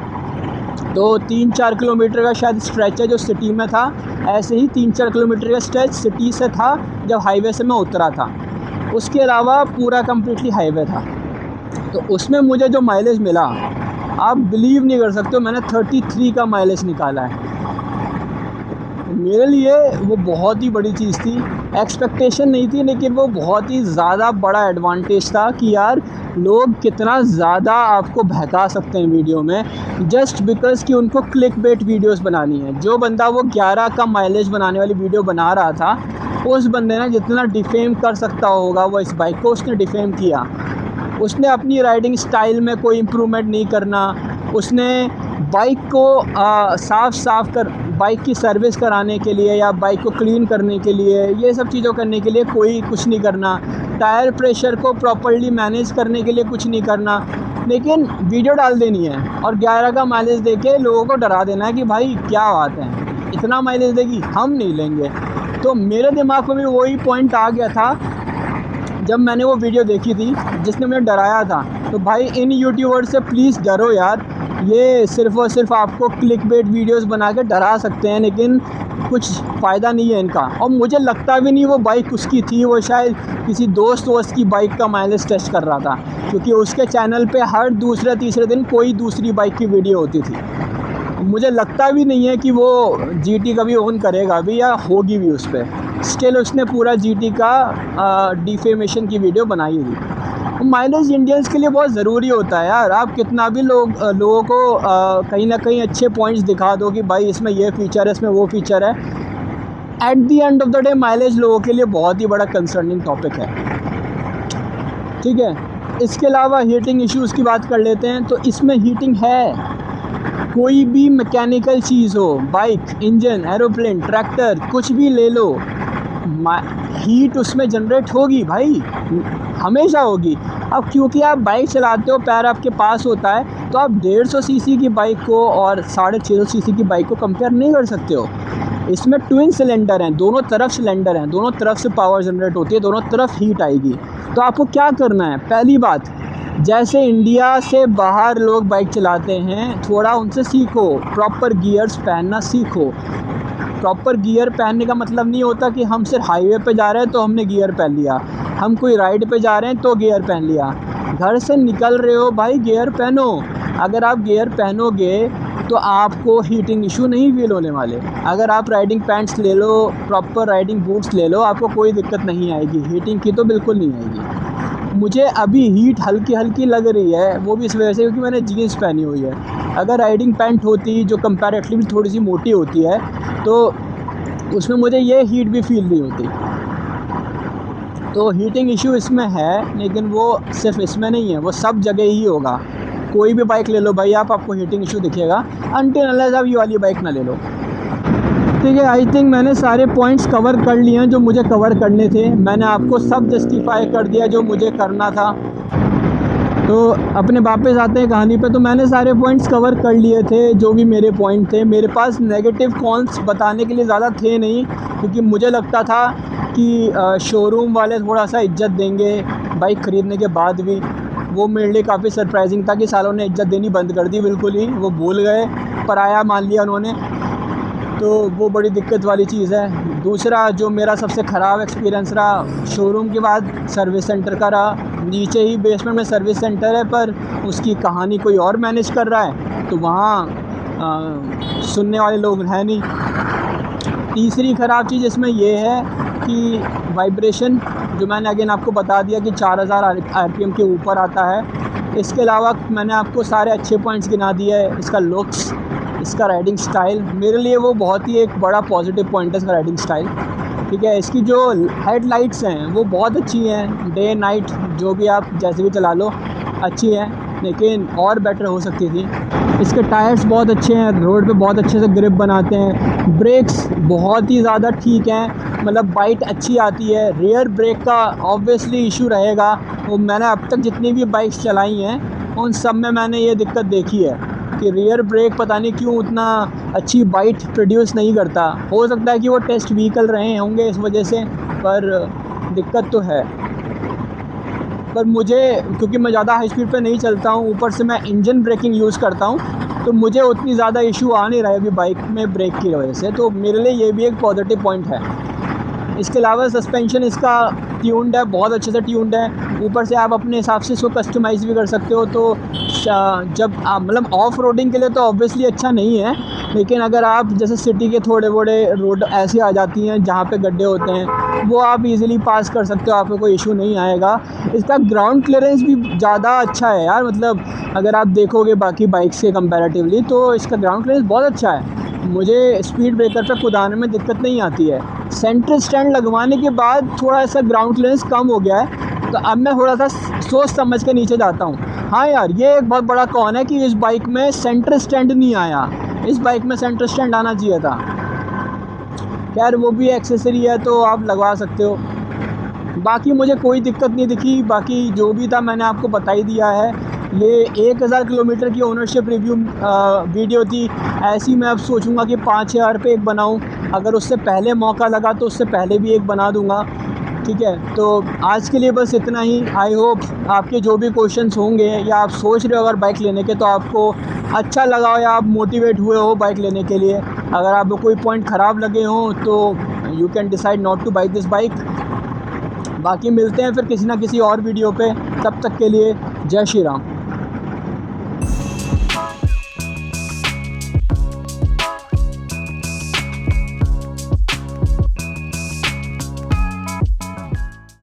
तो 3-4 किलोमीटर का शायद स्ट्रेच है जो सिटी में था, ऐसे ही 3-4 किलोमीटर का स्ट्रेच सिटी से था जब हाईवे से मैं उतरा था। उसके अलावा पूरा कम्प्लीटली हाईवे था। तो उसमें मुझे जो माइलेज मिला, आप बिलीव नहीं कर सकते हो, मैंने 33 का माइलेज निकाला है। मेरे लिए वो बहुत ही बड़ी चीज़ थी, एक्सपेक्टेशन नहीं थी, लेकिन वो बहुत ही ज़्यादा बड़ा एडवांटेज था कि यार लोग कितना ज़्यादा आपको बहका सकते हैं वीडियो में, जस्ट बिकॉज़ कि उनको क्लिक बेट वीडियोस बनानी है। जो बंदा वो 11 का माइलेज बनाने वाली वीडियो बना रहा था, उस बंदे ने जितना डिफेम कर सकता होगा वो इस बाइक को उसने डिफेम किया। उसने अपनी राइडिंग स्टाइल में कोई इम्प्रूवमेंट नहीं करना, उसने बाइक को बाइक की सर्विस कराने के लिए या बाइक को क्लीन करने के लिए, ये सब चीज़ों करने के लिए कोई कुछ नहीं करना, टायर प्रेशर को प्रॉपर्ली मैनेज करने के लिए कुछ नहीं करना, लेकिन वीडियो डाल देनी है और 11 का माइलेज देके लोगों को डरा देना है कि भाई क्या बात है, इतना माइलेज देगी, हम नहीं लेंगे। तो मेरे दिमाग में भी वही पॉइंट आ गया था जब मैंने वो वीडियो देखी थी जिसने मुझे डराया था। तो भाई इन यूट्यूबर से प्लीज़ डरो यार, ये सिर्फ़ और सिर्फ आपको क्लिक बेट वीडियोज़ बना के डरा सकते हैं, लेकिन कुछ फ़ायदा नहीं है इनका। और मुझे लगता भी नहीं वो बाइक उसकी थी, वो शायद किसी दोस्त की बाइक का माइलेज टेस्ट कर रहा था, क्योंकि उसके चैनल पे हर दूसरे तीसरे दिन कोई दूसरी बाइक की वीडियो होती थी। मुझे लगता भी नहीं है कि वो GT कभी ओन करेगा भी या होगी भी उस पर। स्टिल उसने पूरा GT का डिफेमेशन की वीडियो बनाई थी। माइलेज इंडियंस के लिए बहुत ज़रूरी होता है यार। आप कितना भी लोगों को कहीं ना कहीं अच्छे पॉइंट्स दिखा दो कि भाई इसमें ये फ़ीचर है, इसमें वो फ़ीचर है, at the end of the day mileage लोगों के लिए बहुत ही बड़ा कंसर्निंग टॉपिक है, ठीक है। इसके अलावा हीटिंग इश्यूज़ की बात कर लेते हैं। तो इसमें हीटिंग है, कोई भी मैकेनिकल चीज़ हो, बाइक, इंजन, एरोप्लेन, ट्रैक्टर, कुछ भी ले लो, हीट उसमें जनरेट होगी भाई, हमेशा होगी। अब क्योंकि आप बाइक चलाते हो, पैर आपके पास होता है, तो आप 150 सीसी की बाइक को और 650 सीसी की बाइक को कंपेयर नहीं कर सकते हो। इसमें ट्विन सिलेंडर हैं, दोनों तरफ सिलेंडर हैं, दोनों तरफ से पावर जनरेट होती है, दोनों तरफ हीट आएगी। तो आपको क्या करना है, पहली बात, जैसे इंडिया से बाहर लोग बाइक चलाते हैं, थोड़ा उनसे सीखो, प्रॉपर गियर्स पहनना सीखो। प्रॉपर गियर पहनने का मतलब नहीं होता कि हम सिर्फ हाईवे पे जा रहे हैं तो हमने गियर पहन लिया, हम कोई राइड पे जा रहे हैं तो गियर पहन लिया। घर से निकल रहे हो भाई, गियर पहनो। अगर आप गियर पहनोगे तो आपको हीटिंग इशू नहीं फील होने वाले। अगर आप राइडिंग पैंट्स ले लो, प्रॉपर राइडिंग बूट्स ले लो, आपको कोई दिक्कत नहीं आएगी, हीटिंग की तो बिल्कुल नहीं आएगी। मुझे अभी हीट हल्की हल्की लग रही है, वो भी इस वजह से क्योंकि मैंने जीन्स पहनी हुई है। अगर राइडिंग पैंट होती जो कंपैरेटिवली थोड़ी सी मोटी होती है तो उसमें मुझे ये हीट भी फील नहीं होती। तो हीटिंग इशू इसमें है, लेकिन वो सिर्फ इसमें नहीं है, वो सब जगह ही होगा। कोई भी बाइक ले लो भाई आपको हीटिंग इशू दिखेगा, अनटिल अनलेस आप ये वाली बाइक ना ले लो, ठीक है। आई थिंक मैंने सारे पॉइंट्स कवर कर लिए हैं जो मुझे कवर करने थे। मैंने आपको सब जस्टिफाई कर दिया जो मुझे करना था। तो अपने वापस आते हैं कहानी पे। तो मैंने सारे पॉइंट्स कवर कर लिए थे जो भी मेरे पॉइंट थे। मेरे पास नेगेटिव कॉन्स बताने के लिए ज़्यादा थे नहीं, क्योंकि मुझे लगता था कि शोरूम वाले थोड़ा सा इज्जत देंगे बाइक ख़रीदने के बाद भी। वो मेरे लिए काफ़ी सरप्राइजिंग था कि सालों ने इज्जत देनी बंद कर दी, बिल्कुल ही वो भूल गए, पराया मान लिया उन्होंने। तो वो बड़ी दिक्कत वाली चीज़ है। दूसरा जो मेरा सबसे ख़राब एक्सपीरियंस रहा शोरूम के बाद सर्विस सेंटर का रहा। नीचे ही बेसमेंट में सर्विस सेंटर है, पर उसकी कहानी कोई और मैनेज कर रहा है, तो वहाँ सुनने वाले लोग हैं नहीं। तीसरी ख़राब चीज़ इसमें ये है कि वाइब्रेशन, जो मैंने अगेन आपको बता दिया कि 4000 RPM के ऊपर आता है। इसके अलावा मैंने आपको सारे अच्छे पॉइंट्स गिना दिए। इसका लुक्स, इसका राइडिंग स्टाइल, मेरे लिए वो बहुत ही एक बड़ा पॉजिटिव पॉइंट है इसका राइडिंग स्टाइल। ठीक है, इसकी जो हेडलाइट्स हैं वो बहुत अच्छी हैं, डे नाइट जो भी आप जैसे भी चला लो अच्छी है, लेकिन और बेटर हो सकती थी। इसके टायर्स बहुत अच्छे हैं, रोड पे बहुत अच्छे से ग्रिप बनाते हैं, ब्रेक्स बहुत ही ज़्यादा ठीक हैं, मतलब बाइट अच्छी आती है। रियर ब्रेक का ऑब्वियसली इशू रहेगा, वो मैंने अब तक जितनी भी बाइक्स चलाई हैं उन सब में मैंने ये दिक्कत देखी है कि रियर ब्रेक पता नहीं क्यों उतना अच्छी बाइट प्रोड्यूस नहीं करता। हो सकता है कि वो टेस्ट व्हीकल रहे होंगे इस वजह से, पर दिक्कत तो है। पर मुझे, क्योंकि मैं ज़्यादा हाई स्पीड पे नहीं चलता हूँ, ऊपर से मैं इंजन ब्रेकिंग यूज़ करता हूँ, तो मुझे उतनी ज़्यादा इशू आ नहीं रहा है अभी बाइक में ब्रेक की वजह से, तो मेरे लिए ये भी एक पॉजिटिव पॉइंट है। इसके अलावा सस्पेंशन इसका ट्यून्ड है, बहुत अच्छे से ट्यून्ड है, ऊपर से आप अपने हिसाब से इसको कस्टमाइज़ भी कर सकते हो। तो जब आप मतलब ऑफ रोडिंग के लिए तो ऑब्वियसली अच्छा नहीं है, लेकिन अगर आप जैसे सिटी के थोड़े बड़े रोड ऐसे आ जाती हैं जहाँ पे गड्ढे होते हैं, वो आप इजीली पास कर सकते हो, आपको कोई इशू नहीं आएगा। इसका ग्राउंड क्लियरेंस भी ज़्यादा अच्छा है यार, मतलब अगर आप देखोगे बाकी बाइक्स के कंपैरेटिवली तो इसका ग्राउंड क्लियरेंस बहुत अच्छा है। मुझे स्पीड ब्रेकर पे कुदाने में दिक्कत नहीं आती है। सेंटर स्टैंड लगवाने के बाद थोड़ा सा ग्राउंड क्लियरेंस कम हो गया है, तो अब मैं थोड़ा सा सोच समझ के नीचे जाता हूँ। हाँ यार, ये एक बहुत बड़ा कौन है कि इस बाइक में सेंटर स्टैंड नहीं आया, इस बाइक में सेंटर स्टैंड आना चाहिए था। खैर वो भी एक्सेसरी है तो आप लगवा सकते हो, बाकी मुझे कोई दिक्कत नहीं दिखी। बाकी जो भी था मैंने आपको बता ही दिया है। ये 1000 किलोमीटर की ओनरशिप रिव्यू वीडियो थी, ऐसी मैं अब सोचूंगा कि 5000 पे एक बनाऊं, अगर उससे पहले मौका लगा तो उससे पहले भी एक बना दूंगा। ठीक है, तो आज के लिए बस इतना ही। आई होप आपके जो भी क्वेश्चंस होंगे या आप सोच रहे हो अगर बाइक लेने के, तो आपको अच्छा लगा हो या आप मोटिवेट हुए हो बाइक लेने के लिए। अगर आपको कोई पॉइंट ख़राब लगे हों तो you can decide not two by this bike. बाकी मिलते हैं फिर किसी ना किसी और वीडियो पे, तब तक के लिए जय श्री राम।